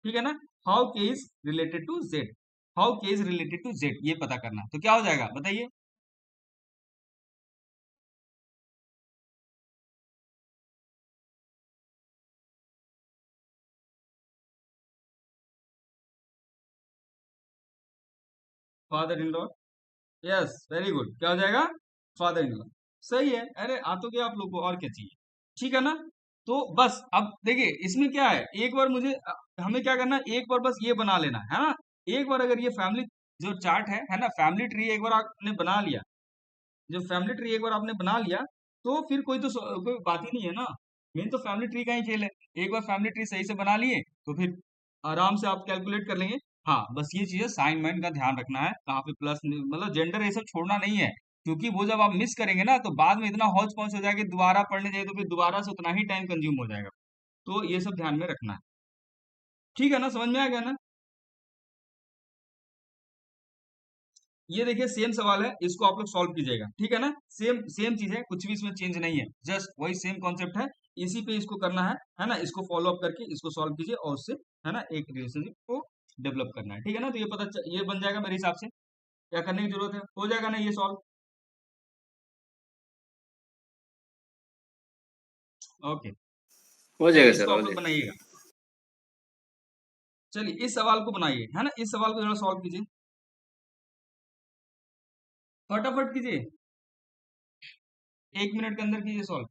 ठीक है ना, how K is related to Z, how K is related to Z, ये पता करना, तो क्या हो जाएगा बताइए। Father in law, yes very good, क्या हो जाएगा फादर इन लॉ, सही है, अरे आ तो गया आप लोग को, और क्या चाहिए, ठीक है ना। तो बस अब देखिए इसमें क्या है, एक बार मुझे हमें क्या करना है, एक बार बस ये बना लेना है ना, एक बार अगर ये फैमिली जो चार्ट है ना, फैमिली ट्री एक बार आपने बना लिया, जो फैमिली ट्री एक बार आपने बना लिया तो फिर कोई बात ही नहीं है ना, मेन तो फैमिली ट्री का ही खेल है, एक बार फैमिली ट्री सही से बना लिए तो फिर आराम से आप कैलकुलेट कर लेंगे। हाँ बस ये चीजें साइन वाइन का ध्यान रखना है, कहाँ पे प्लस मतलब जेंडर ये सब छोड़ना नहीं है, क्योंकि वो जब आप मिस करेंगे ना तो बाद में इतना हौच पौच हो जाएगा कि दोबारा पढ़ने जाए तो फिर दोबारा से उतना ही टाइम कंज्यूम हो जाएगा, तो ये सब ध्यान में रखना है, ठीक है ना, समझ में आ गया ना। ये देखिए सेम सवाल है, इसको आप लोग सॉल्व कीजिएगा, ठीक है ना, सेम सेम चीज है, कुछ भी इसमें चेंज नहीं है, जस्ट वही सेम कॉन्सेप्ट है, इसी पे इसको करना है ना, इसको फॉलो अप करके इसको सॉल्व कीजिए और उससे है ना एक रिलेशनशिप को डेवलप करना है, ठीक है ना, तो ये बन जाएगा मेरे हिसाब से, क्या करने की जरूरत है, हो जाएगा ना ये सॉल्व। ओके, हो चलिए जाएगा सर, इसको हो आप लोग जाएगा। बनाइएगा, चलिए इस सवाल को बनाइए, है ना, इस सवाल को जरा सॉल्व कीजिए, फटाफट कीजिए, 1 मिनट के अंदर कीजिए solve.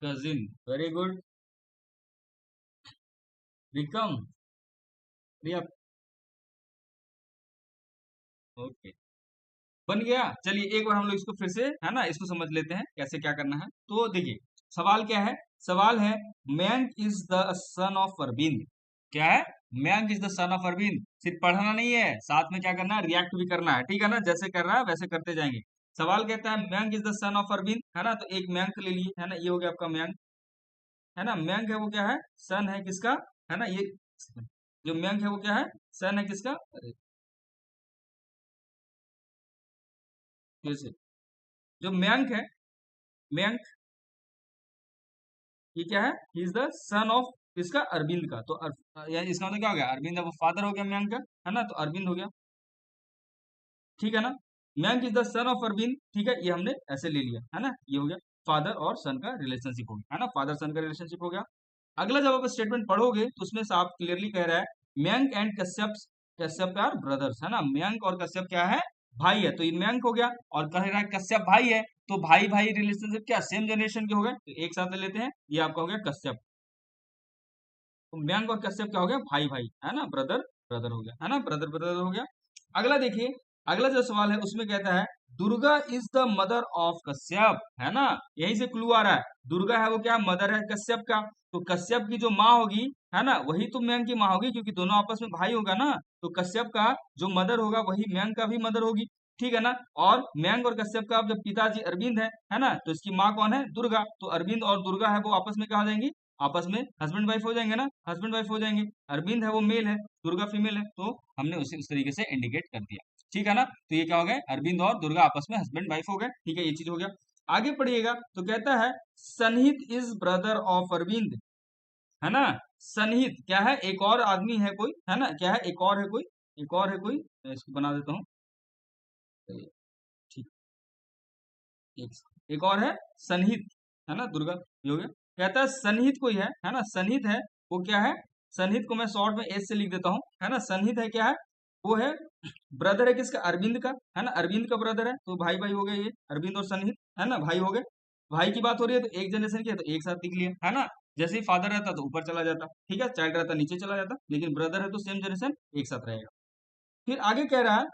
Cousin, very good, Vikram, Priya, okay, बन गया। चलिए एक बार हम लोग इसको फिर से है ना इसको समझ लेते हैं कैसे क्या करना है, तो देखिए सवाल क्या है, सवाल है Mayank is the son of Arvind, क्या है, Mayank is the son of Arvind, सिर्फ पढ़ना नहीं है साथ में क्या करना है रिएक्ट भी करना है, ठीक है ना, जैसे कर रहा है वैसे करते जाएंगे। सवाल कहता है Mayank is the son of Arvind, है ना, तो एक मयंक ले लिए, है ना, ये हो गया आपका मयंक, है ना, मयंक है वो क्या है सन है किसका, है ना, ये जो मयंक है वो क्या है सन है किसका, अरे फिर से, जो मयंक है, मयंक ये क्या है, he is the son of किसका अरविंद का, तो यानी इसका मतलब क्या हो गया, अरविंद अब फादर हो गया मयंक का, है ना, तो अरविंद हो गया, ठीक है ना, Mayank is the son of Arvind, ठीक है, ये हमने ऐसे ले लिया, है ना, ये हो गया फादर और सन का रिलेशनशिप हो गया, है ना, फादर सन का रिलेशनशिप हो गया। अगला जब आप स्टेटमेंट पढ़ोगे तो उसमें साफ क्लियरली कह रहा है Mayank and Kashyap, Kashyap are brothers, है ना, मयंक और कश्यप क्या है भाई है, तो ये मयंक हो गया, और कह रहा है कश्यप भाई है, तो भाई भाई रिलेशनशिप क्या सेम जनरेशन के हो गए, तो एक साथ ले लेते हैं, ये आपका हो गया कश्यप, तो व्यंग और कश्यप क्या हो गया, भाई भाई, है ना, ब्रदर ब्रदर हो गया, है ना, ब्रदर ब्रदर हो गया। अगला देखिए, अगला जो सवाल है उसमें कहता है Durga is the mother of Kashyap, है ना, यहीं से क्लू आ रहा है, दुर्गा है वो क्या, मदर है कश्यप का, तो कश्यप की जो माँ होगी, है ना, वही तो मयंक की माँ होगी, क्योंकि दोनों आपस में भाई होगा ना, तो कश्यप का जो मदर होगा वही मयंक का भी मदर होगी, ठीक है ना। और मयंक और कश्यप का जब पिताजी अरविंद है ना, तो इसकी माँ कौन है, दुर्गा, तो अरविंद और दुर्गा है वो आपस में क्या हो जाएंगी, आपस में हस्बैंड वाइफ हो जाएंगे ना, हस्बैंड वाइफ हो जाएंगे। अरविंद है वो मेल है, दुर्गा फीमेल है, तो हमने उसे उस तरीके से इंडिकेट कर दिया, ठीक है ना। तो ये क्या हो गया, अरविंद और दुर्गा आपस में हस्बैंड वाइफ हो गए, ठीक है, ये चीज हो गया। आगे पढ़िएगा तो कहता है Sannihit is brother of Arvind, है ना, सनहित क्या है, एक और आदमी है कोई, है ना, क्या है, एक और है कोई, एक और है कोई, मैं इसको बना देता हूँ, ठीक, एक और है सनहित, है ना, दुर्गा, ये हो गया। कहता है सनहित कोई है ना, सनहित है वो क्या है, सनहित को मैं शॉर्ट में एस से लिख देता हूँ, है ना, सनहित है क्या है, वो है ब्रदर है किसका, अरविंद का, है ना, अरविंद का ब्रदर है, तो भाई भाई हो गए ये, अरविंद और सनहित, है ना, भाई हो गए। भाई की बात हो रही है तो एक जनरेशन की है तो एक साथ लिख लिया, है ना, जैसे ही फादर रहता तो ऊपर चला जाता, ठीक है, चाइल्ड रहता नीचे चला जाता, लेकिन ब्रदर है तो सेम जनरेशन एक साथ रहेगा। फिर आगे कह रहा है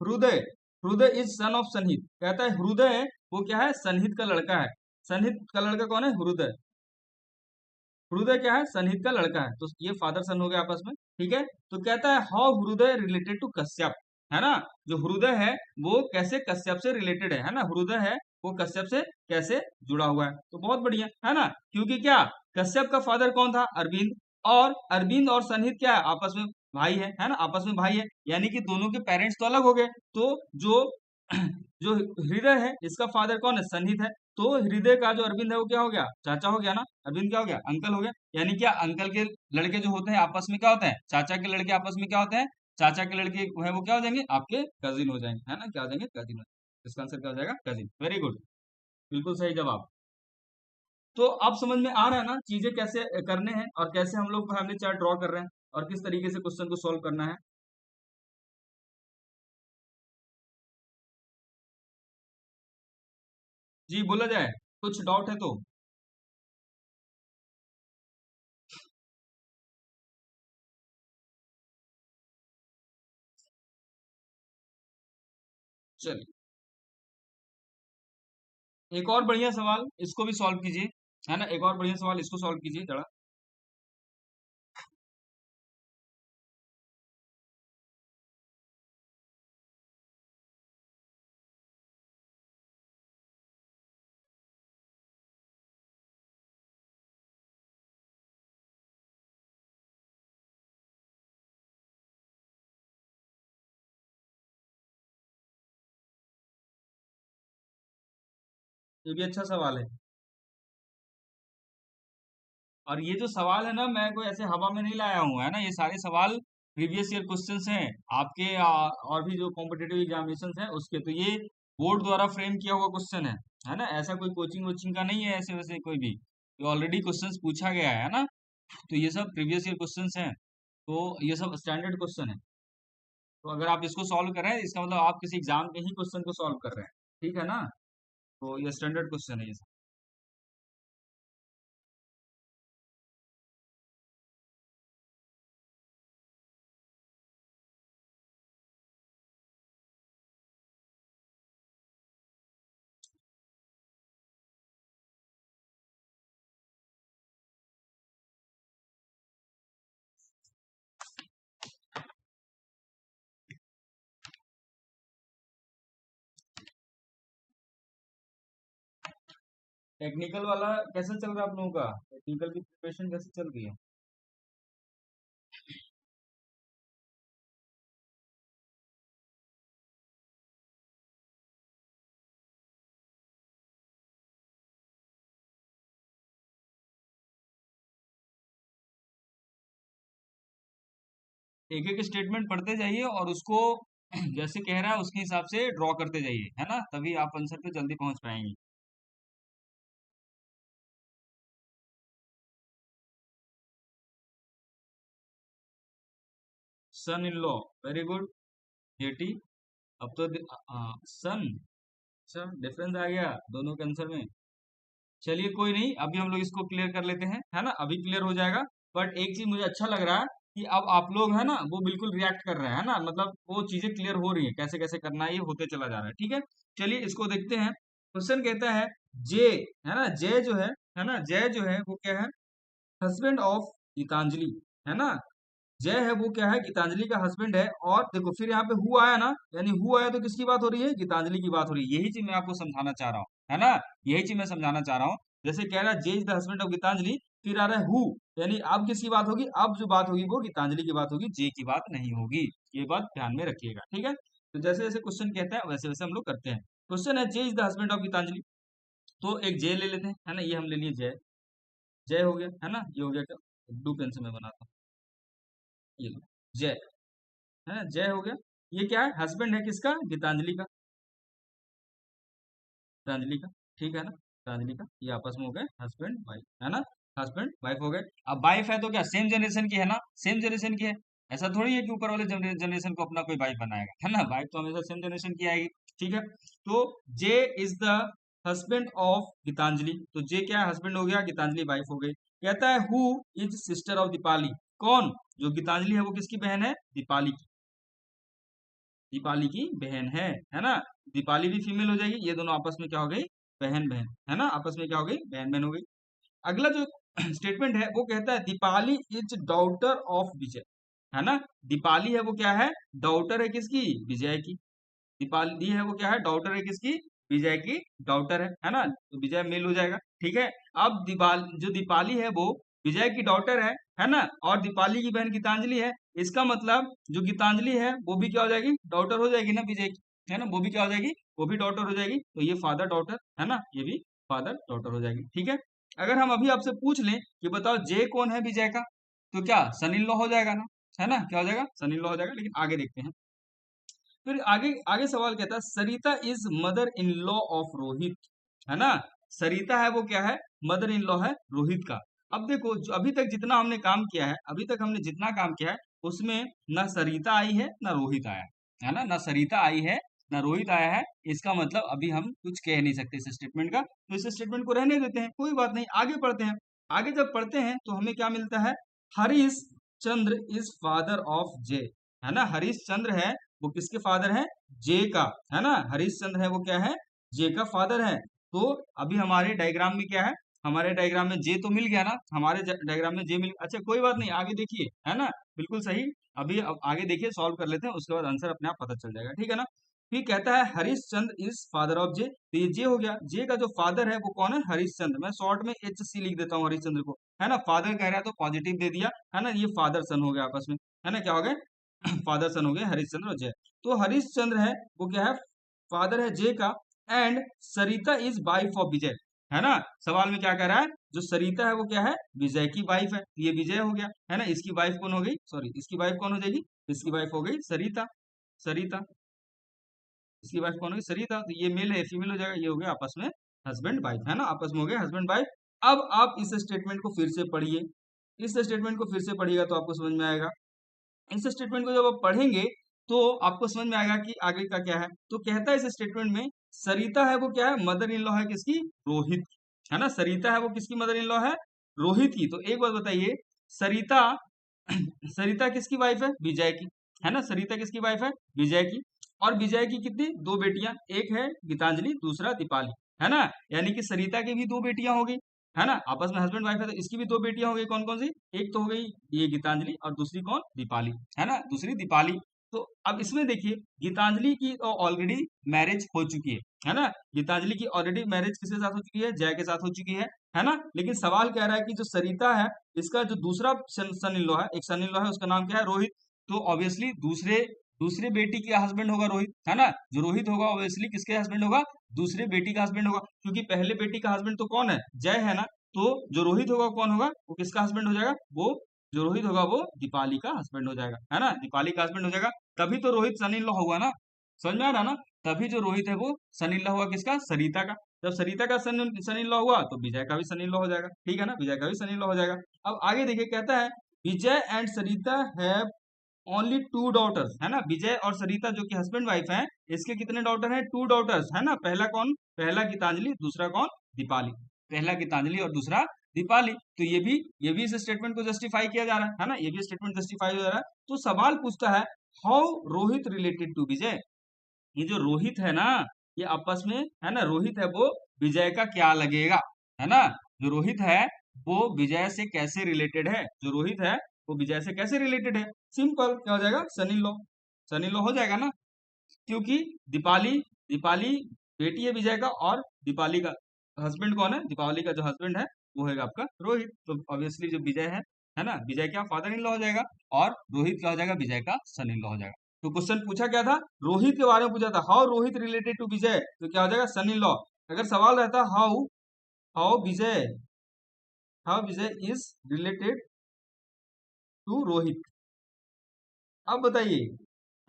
हृदय, हृदय इज सन ऑफ सनहित, कहता है हृदय वो क्या है, सनहित का लड़का है, सनहित का लड़का कौन है, हृदय, हृदय क्या है, सनहित का लड़का है, तो ये फादर सन हो गया आपस में, ठीक है। तो कहता है हाउ हृदय रिलेटेड टू कश्यप, है ना, जो हृदय है वो कैसे कश्यप से रिलेटेड है ना, हृदय है वो कश्यप से कैसे जुड़ा हुआ है, तो बहुत बढ़िया, है ना, क्योंकि क्या, कश्यप का फादर कौन था, अरविंद, और अरविंद और सनहित क्या है, आपस में भाई है ना, आपस में भाई है, यानी कि दोनों के पेरेंट्स तो अलग हो गए, तो जो जो हृदय है इसका फादर कौन है, सनहित है, तो हृदय का जो अरविंद है वो क्या हो गया, चाचा हो गया ना, अरविंद क्या हो गया, अंकल हो गया, यानी क्या, अंकल के लड़के जो होते हैं आपस में क्या होते हैं, चाचा के लड़के आपस में क्या होते हैं, चाचा के लड़के है वो क्या हो जाएंगे, आपके कजिन हो जाएंगे, है ना, क्या हो जाएंगे, कजिन, इसका आंसर क्या हो जाएगा, कजिन, वेरी गुड, बिल्कुल सही जवाब। तो अब समझ में आ रहा है ना चीजें कैसे करने हैं और कैसे हम लोग फैमिली चार्ट ड्रॉ कर रहे हैं और किस तरीके से क्वेश्चन को सॉल्व करना है। जी बोला जाए, कुछ डाउट है तो। चलिए एक और बढ़िया सवाल इसको भी सॉल्व कीजिए, है ना, एक और बढ़िया सवाल इसको सॉल्व कीजिए जरा। ये भी अच्छा सवाल है, और ये जो सवाल है ना मैं कोई ऐसे हवा में नहीं लाया हूँ, है ना, ये सारे सवाल प्रीवियस ईयर क्वेश्चंस हैं आपके और भी जो कॉम्पिटेटिव एग्जामिनेशन है उसके, तो ये बोर्ड द्वारा फ्रेम किया हुआ क्वेश्चन है ना, ऐसा कोई कोचिंग वोचिंग का नहीं है ऐसे वैसे कोई भी, ये ऑलरेडी क्वेश्चंस पूछा गया है ना, तो ये सब प्रीवियस ईयर क्वेश्चंस हैं, तो ये सब स्टैंडर्ड क्वेश्चन है, तो अगर आप इसको सॉल्व कर रहे हैं इसका मतलब आप किसी एग्जाम के ही क्वेश्चन को सॉल्व कर रहे हैं, ठीक है ना, तो ये स्टैंडर्ड क्वेश्चन है ये सब। टेक्निकल वाला कैसे चल रहा है आप लोगों का, टेक्निकल की प्रिपरेशन कैसे चल रही है। एक एक स्टेटमेंट पढ़ते जाइए और उसको जैसे कह रहा है उसके हिसाब से ड्रॉ करते जाइए, है ना, तभी आप आंसर पे जल्दी पहुंच पाएंगे। Son in law, very good, JT, अब तो सन, अच्छा डिफरेंस आ गया दोनों के आंसर में, चलिए कोई नहीं, अभी हम लोग इसको क्लियर कर लेते हैं, है ना, अभी क्लियर हो जाएगा। बट एक चीज मुझे अच्छा लग रहा है कि अब आप लोग है ना वो बिल्कुल रिएक्ट कर रहे हैं, है ना, मतलब वो चीजें क्लियर हो रही है, कैसे कैसे करना है ये होते चला जा रहा है। ठीक है, चलिए इसको देखते हैं। क्वेश्चन कहता है जे, है ना, जय जो है ना, जय जो है वो क्या है, हस्बैंड ऑफ गीतांजलि, है ना, जय है वो क्या है, गीतांजलि का हस्बैंड है। और देखो फिर यहाँ पे हु आया ना, यानी हु आया तो किसकी बात हो रही है, गीतांजलि की बात हो रही है। यही चीज मैं आपको समझाना चाह रहा हूँ, है ना, यही चीज मैं समझाना चाह रहा हूँ। जैसे कह रहा है J is the husband of Geetanjali, फिर आ रहा है हु, यानी अब किसकी बात होगी, अब जो बात होगी वो गीतांजलि की बात होगी, जे की बात नहीं होगी। ये बात ध्यान में रखिएगा, ठीक है। तो जैसे जैसे क्वेश्चन कहता है वैसे वैसे हम लोग करते हैं। क्वेश्चन है J is the husband of Geetanjali, तो एक जे ले लेते हैं, है ना, ये हम ले लिए जय, जय हो गया, है ना, ये हो गया क्या, ब्लू पेन से मैं बनाता हूँ, ये लो जय, है ना, जय हो गया। ये क्या है, हस्बैंड है किसका, गीतांजलि का, गीतांजलि का, ठीक है ना, गीतांजलि का, ये आपस में हो गए हस्बैंड वाइफ, है ना, हस्बैंड वाइफ हो गए। अब वाइफ है तो क्या सेम जनरेशन की है ना, सेम जनरेशन की है, ऐसा थोड़ी है कि ऊपर वाले जनरेशन को अपना कोई वाइफ बनाएगा, है ना, वाइफ तो हमेशा सेम जनरेशन की आएगी। ठीक है, तो J is the husband of Geetanjali, तो जे क्या है, हस्बैंड हो गया, गीतांजलि वाइफ हो गई। कहता है who is sister of Deepali, कौन, जो गीतांजलि है वो किसकी बहन है, दीपाली की, दीपाली की बहन है ना, दीपाली भी फीमेल हो जाएगी, ये दोनों आपस में क्या हो गई, बहन बहन, है ना, आपस में क्या हो गई, बहन बहन हो गई। अगला जो स्टेटमेंट है वो कहता है Deepali is daughter of Vijay, है ना, दीपाली है वो क्या है, डॉटर है किसकी, विजय की, दीपाली है वो क्या है, डॉटर है किसकी, विजय की डॉटर है ना, तो विजय मेल हो जाएगा। ठीक है, अब जो दीपाली है वो विजय की डॉटर है ना, और दीपाली की बहन गीतांजलि है, इसका मतलब जो गीतांजलि है वो भी क्या हो जाएगी, डॉटर हो जाएगी ना विजय की, है ना, वो भी क्या हो जाएगी, वो भी डॉटर हो जाएगी, तो ये फादर डॉटर, है ना, ये भी फादर डॉटर हो जाएगी। ठीक है, अगर हम अभी आपसे पूछ लें कि बताओ जे कौन है विजय का, तो क्या सन इन लॉ हो जाएगा ना, है ना, क्या हो जाएगा, सन इन लॉ हो जाएगा। लेकिन आगे देखते हैं, फिर आगे आगे सवाल कहता है Sarita is mother in law of Rohit, है ना, सरिता है वो क्या है, मदर इन लॉ है रोहित का। अब देखो जो अभी तक जितना हमने काम किया है, अभी तक हमने जितना काम किया है उसमें ना सरिता आई है ना रोहित आया है ना, ना सरिता आई है ना रोहित आया है, इसका मतलब अभी हम कुछ कह नहीं सकते इस स्टेटमेंट का, तो इस स्टेटमेंट को रहने देते हैं, कोई बात नहीं, आगे पढ़ते हैं। आगे जब पढ़ते हैं तो हमें क्या मिलता है, Harish Chandra is father of J, है ना, हरीश चंद्र है वो किसके फादर है, जे का, है ना, हरीश चंद्र है वो क्या है, जे का फादर है। तो अभी हमारे डायग्राम में क्या है, हमारे डायग्राम में जे तो मिल गया ना, हमारे डायग्राम में जे मिल, अच्छा कोई बात नहीं, आगे देखिए, है ना, बिल्कुल सही। अभी अब आगे देखिए, सॉल्व कर लेते हैं, उसके बाद आंसर अपने आप पता चल जाएगा, ठीक है ना। फिर कहता है Harish Chandra is father of जे, तो ये जे हो गया, जे का जो फादर है वो कौन है, हरीश चंद्र, मैं शॉर्ट में एच सी लिख देता हूँ हरीश चंद्र को, है ना, फादर कह रहा है तो पॉजिटिव दे दिया, है ना, ये फादर सन हो गया आपस में, है ना, क्या हो गया फादर सन हो गए हरिश्चंद्र और जय। तो हरिश्चंद्र है वो क्या है, फादर है जय का, and Sarita is wife of Vijay, है ना, सवाल में क्या कह रहा है, जो सरिता है वो क्या है, विजय की वाइफ है, ये विजय हो गया, है ना, इसकी वाइफ कौन हो गई, सॉरी इसकी वाइफ कौन हो जाएगी, इसकी वाइफ हो गई सरिता, सरिता, इसकी वाइफ कौन होगी, सरिता, तो ये मेल है फीमेल हो जाएगा, ये हो गया आपस में हस्बैंड वाइफ, है ना, आपस में हो गए हस्बैंड वाइफ। अब आप इस स्टेटमेंट को फिर से पढ़िए, इस स्टेटमेंट को फिर से पढ़िएगा तो आपको समझ में आएगा। इस स्टेटमेंट को जब आप पढ़ेंगे तो आपको समझ में आएगा कि आगे का क्या है। तो कहता है इस स्टेटमेंट में सरिता है वो क्या है, मदर इन लॉ है किसकी, रोहित, है ना, सरिता है वो किसकी मदर इन लॉ है, रोहित की। तो एक बात बताइए, सरिता सरिता किसकी वाइफ है, विजय की, है ना, सरिता किसकी वाइफ है, विजय की। और विजय की कितनी, दो बेटियां, एक है गीतांजलि दूसरा दीपाली, है ना, यानी कि सरिता की भी दो बेटियां हो गई, है ना, आपस में हस्बैंड वाइफ है तो इसकी भी दो बेटियां हो गई, कौन कौन सी, एक तो हो गई ये गीतांजलि और दूसरी कौन, दीपाली, है ना, दूसरी दीपाली। तो अब इसमें देखिए गीतांजलि की तो ऑलरेडी मैरिज हो चुकी है ना, गीतांजलि की ऑलरेडी मैरिज किसके साथ हो चुकी है, जय के साथ हो चुकी है ना। लेकिन सवाल कह रहा है कि जो सरिता है इसका जो दूसरा सन इन लॉ है, एक सन इन लॉ है उसका नाम क्या है, रोहित, तो ऑब्वियसली दूसरे दूसरे बेटी का हस्बैंड होगा रोहित, है ना, जो रोहित होगा ऑब्वियसली किसके हस्बैंड होगा, दूसरे बेटी का हस्बैंड होगा, क्योंकि पहले बेटी का हस्बैंड तो कौन है, जय है ना, तो जो रोहित होगा कौन होगा, वो किसका हस्बैंड हो जाएगा, वो जो रोहित होगा वो दीपाली का हस्बैंड हो जाएगा, है ना, दीपाली का हस्बैंड हो जाएगा, तभी तो रोहित सन इन लॉ हुआ ना, समझ में आ रहा ना, तभी जो रोहित है वो सन इन लॉ हुआ किसका, सरिता का। जब सरिता का सन इन लॉ हुआ तो विजय का भी सन इन लॉ हो जाएगा, ठीक है ना, विजय का भी सन इन लॉ हो जाएगा। अब आगे देखिए कहता है Vijay and Sarita have only two daughters, है ना, विजय और सरिता जो कि हस्बैंड वाइफ हैं, इसके कितने डॉटर हैं, टू डॉटर्स, है ना, पहला कौन, पहला गीतांजलि दूसरा कौन, दीपाली, पहला गीतांजलि और दूसरा दीपाली। तो ये भी इस स्टेटमेंट को जस्टिफाई किया जा रहा है ना, ये भी स्टेटमेंट जस्टिफाई हो जा रहा है। तो सवाल पूछता है हाउ रोहित रिलेटेड टू विजय। ये जो रोहित है ना, ये आपस में है ना, रोहित है वो विजय का क्या लगेगा, है ना, जो रोहित है वो विजय से कैसे रिलेटेड है, जो रोहित है वो विजय से कैसे रिलेटेड है। सिंपल, क्या हो जाएगा, सन in law, sun in law हो जाएगा ना, क्योंकि दीपाली दीपाली बेटी है विजय का, और दीपाली का हस्बैंड कौन है, दीपावली का जो हस्बैंड है वो है आपका रोहित। तो ऑब्वियसली जो विजय है ना, विजय क्या फादर इन लॉ हो जाएगा, और रोहित क्या हो जाएगा, विजय का सन इन लॉ हो जाएगा। तो क्वेश्चन पूछा क्या था, रोहित के बारे में पूछा था, हाउ रोहित रिलेटेड टू विजय, तो क्या हो जाएगा, सन इन लॉ। अगर सवाल रहता how how Vijay is related to Rohit, अब बताइए,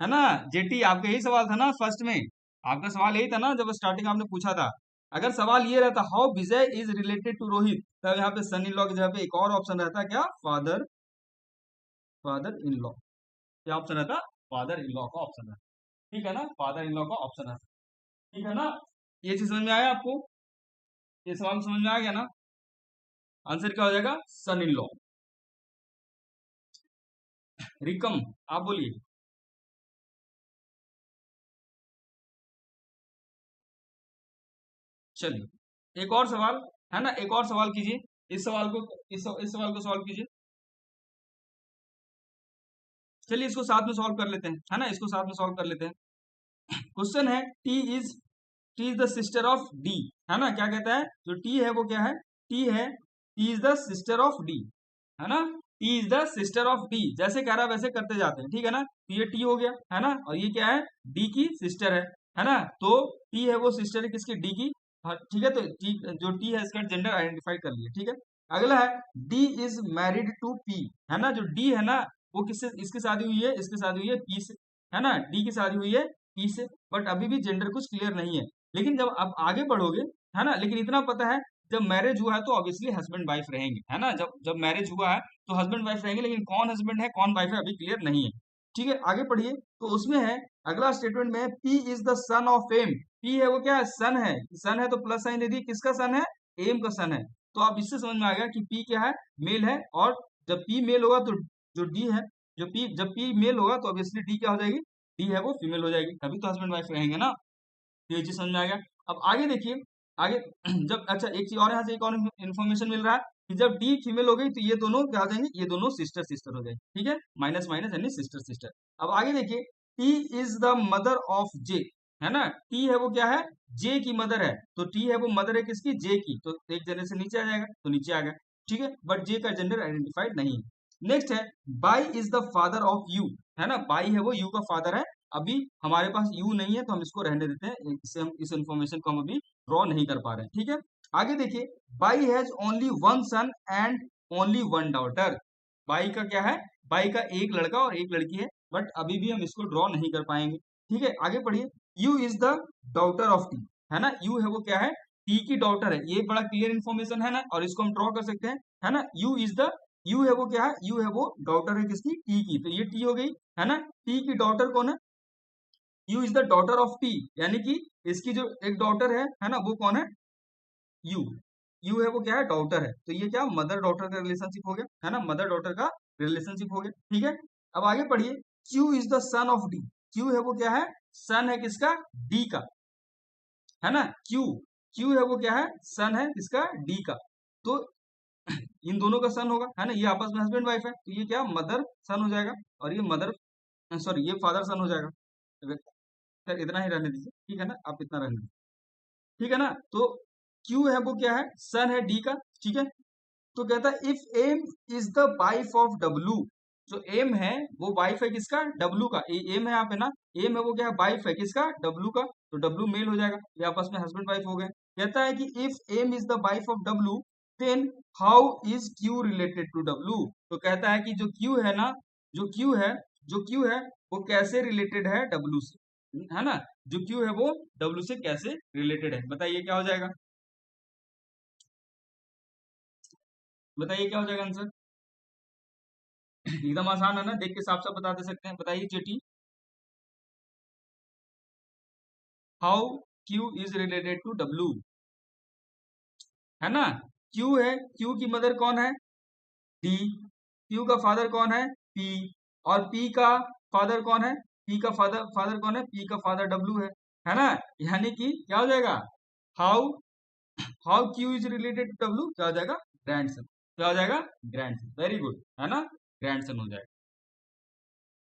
है ना, जेटी आपका यही सवाल था ना फर्स्ट में, आपका सवाल यही था ना जब स्टार्टिंग आपने पूछा था। अगर सवाल ये रहता how Vijay is related to Rohit, तब यहाँ पे सन इन लॉ की जगह पे एक और ऑप्शन रहता, क्या, फादर इन लॉ, क्या ऑप्शन रहता, फादर इन लॉ का ऑप्शन है, ठीक है ना, फादर इन लॉ का ऑप्शन है, ठीक है ना। ये चीज समझ में आया आपको, ये सवाल समझ में आ गया ना, आंसर क्या हो जाएगा, सन इन लॉ। रिकम आप बोलिए। चलिए एक और सवाल, है ना, एक और सवाल कीजिए, इस सवाल को इस सवाल को सॉल्व कीजिए। चलिए इसको साथ में सॉल्व कर लेते हैं, है ना, इसको साथ में सॉल्व कर लेते हैं। क्वेश्चन है T is the sister of D, है ना, क्या कहता है, जो टी है वो क्या है, T is the sister of D, है ना, T is the sister of D, जैसे कह रहा है वैसे करते जाते हैं, ठीक है ना। तो ये टी हो गया, है ना, और ये क्या है, डी की सिस्टर है ना, तो टी है वो सिस्टर है किसकी, डी की, हाँ, ठीक है। तो टी, जो टी है इसका जेंडर आइडेंटिफाई कर लिया, ठीक है। अगला है D is married to P, है ना, जो डी है ना वो किससे, इसकी शादी हुई है, इसकी शादी हुई है पी से, है ना, डी की शादी हुई है पी से, बट अभी भी जेंडर कुछ क्लियर नहीं है। लेकिन जब आप आगे बढ़ोगे, है ना, लेकिन इतना पता है जब मैरिज हुआ है तो ऑब्वियसली हस्बैंड वाइफ रहेंगे, है ना, जब जब मैरिज हुआ है तो हस्बैंड वाइफ रहेंगे, लेकिन कौन हस्बैंड है कौन वाइफ है अभी क्लियर नहीं है, ठीक है। आगे पढ़िए, तो उसमें है अगला स्टेटमेंट में P is the son of M, P है वो क्या है, सन है तो प्लस साइन दे दी, किसका सन है, एम का सन है। तो आप इससे समझ में आ गया कि पी क्या है, मेल है, और जब पी मेल होगा तो जो डी है, जब पी मेल होगा तो ऑब्वियसली डी क्या हो जाएगी, डी है वो फीमेल हो जाएगी, तभी तो हस्बैंड वाइफ रहेंगे ना। तो ये चीज समझ में आ गया। अब आगे देखिए, आगे जब, अच्छा एक चीज और यहाँ से एक और इन्फॉर्मेशन मिल रहा है कि जब डी फीमेल हो गई तो ये दोनों क्या हो जाएंगे, ये दोनों सिस्टर हो जाएंगे, ठीक है, माइनस माइनस यानी सिस्टर। अब आगे देखिए, T is the mother of J, है ना, टी है वो क्या है, जे की मदर है, तो टी है वो मदर है किसकी, जे की, तो एक जनरेशन नीचे आ जाएगा, तो नीचे आ गया, ठीक है, बट जे का जेंडर आइडेंटिफाइड नहीं है। नेक्स्ट है by is the father of you, है ना, बाई है वो यू का फादर है, अभी हमारे पास यू नहीं है तो हम इसको रहने देते हैं, इससे हम इस इंफॉर्मेशन को हम अभी ड्रॉ नहीं कर पा रहे हैं, ठीक है। आगे देखिए, Y has only one son and only one daughter, Y का क्या है, बाई का एक लड़का और एक लड़की है, बट अभी भी हम इसको ड्रॉ नहीं कर पाएंगे, ठीक है। आगे पढ़िए, you is the daughter of T, है ना, यू है वो क्या है, टी की डॉटर है, ये बड़ा क्लियर इन्फॉर्मेशन है ना, और इसको हम ड्रॉ कर सकते हैं, है ना, यू है वो क्या है, यू है वो डॉटर है किसकी, टी की, तो ये टी हो गई, है ना, टी की डॉटर कौन है, U is the daughter of T, यानी कि इसकी जो एक डॉटर है ना, वो कौन है, यू, यू है वो क्या है, डॉटर है, तो ये क्या मदर डॉटर का रिलेशनशिप हो गया, है ना, मदर डॉटर का रिलेशनशिप हो गया, ठीक है। अब आगे पढ़िए, Q is the son of D, Q है वो क्या है, सन है किसका, डी का, है ना, क्यू है वो क्या है, सन है किसका, डी का, तो इन दोनों का सन होगा, है ना, ये आपस में हस्बैंड वाइफ है, तो ये क्या मदर सन हो जाएगा, और ये मदर, सॉरी ये फादर सन हो जाएगा। खैर इतना ही रहने दीजिए, ठीक है ना, आप इतना रहने दीजिए, ठीक है ना। तो क्यू है वो क्या है, सन है डी का, ठीक है। तो कहता है if M is the wife of W, जो एम है वो वाइफ है किसका, डब्लू का, एम है यहाँ पे ना, एम है वो क्या है, वाइफ है किसका, डब्लू का, तो डब्लू मेल हो जाएगा, ये आपस में हस्बैंड वाइफ हो गए। कहता है कि if M is the wife of W then how is Q related to W, तो कहता है कि जो क्यू है ना, जो क्यू है वो कैसे रिलेटेड है डब्लू से, है ना, जो क्यू है वो डब्लू से कैसे रिलेटेड है, बताइए क्या हो जाएगा, बताइए क्या हो जाएगा आंसर। एकदम आसान है ना, देख के साफ साफ बता दे सकते हैं, बताइए चेटी, how Q is related to W, है ना। क्यू है, क्यू की मदर कौन है, डी। क्यू का फादर कौन है, पी। और पी का फादर कौन है, पी का फादर फादर कौन है, पी का फादर डब्ल्यू है ना। यानी कि क्या हो जाएगा, how how Q is related to W, क्या हो जाएगा, ग्रैंडसन। क्या हो जाएगा, ग्रैंडसन। वेरी गुड, है ना, ग्रैंडसन हो जाएगा।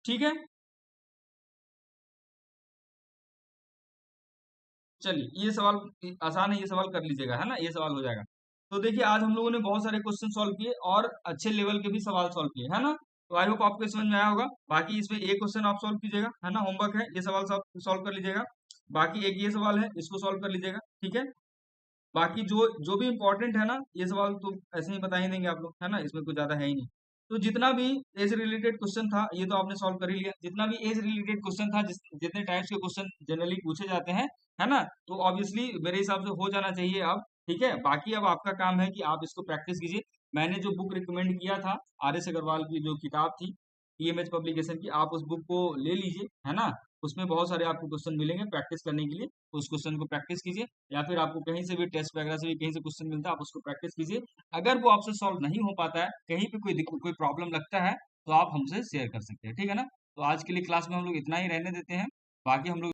ठीक है, चलिए ये सवाल आसान है, ये सवाल कर लीजिएगा, है ना, ये सवाल हो जाएगा। तो देखिए आज हम लोगों ने बहुत सारे क्वेश्चन सॉल्व किए और अच्छे लेवल के भी सवाल सॉल्व किए, है ना। तो आई होप आपको समझ में आया होगा। बाकी इसमें एक क्वेश्चन आप सॉल्व कीजिएगा, है ना, होमवर्क है, ये सवाल सॉल्व कर लीजिएगा। बाकी एक ये सवाल है, इसको सॉल्व कर लीजिएगा, ठीक है। बाकी जो जो भी इम्पोर्टेंट है ना, ये सवाल तो ऐसे ही बता ही देंगे आप लोग, है ना, इसमें कुछ ज्यादा है ही नहीं। तो जितना भी एज रिलेटेड क्वेश्चन था ये तो आपने सॉल्व कर ही लिया। जितना भी एज रिलेटेड क्वेश्चन था, जितने टाइप्स के क्वेश्चन जनरली पूछे जाते हैं, है ना, तो ऑब्वियसली मेरे हिसाब से हो जाना चाहिए अब। ठीक है, बाकी अब आपका काम है कि आप इसको प्रैक्टिस कीजिए। मैंने जो बुक रिकमेंड किया था, RS अग्रवाल की जो किताब थी EMH पब्लिकेशन की, आप उस बुक को ले लीजिए, है ना। उसमें बहुत सारे आपको क्वेश्चन मिलेंगे प्रैक्टिस करने के लिए, तो उस क्वेश्चन को प्रैक्टिस कीजिए। या फिर आपको कहीं से भी टेस्ट वगैरह से भी कहीं से क्वेश्चन मिलता है, आप उसको प्रैक्टिस कीजिए। अगर वो आपसे सॉल्व नहीं हो पाता है, कहीं पे कोई दिक्कत कोई प्रॉब्लम लगता है, तो आप हमसे शेयर कर सकते हैं, ठीक है ना। तो आज के लिए क्लास में हम लोग इतना ही रहने देते हैं, बाकी हम लोग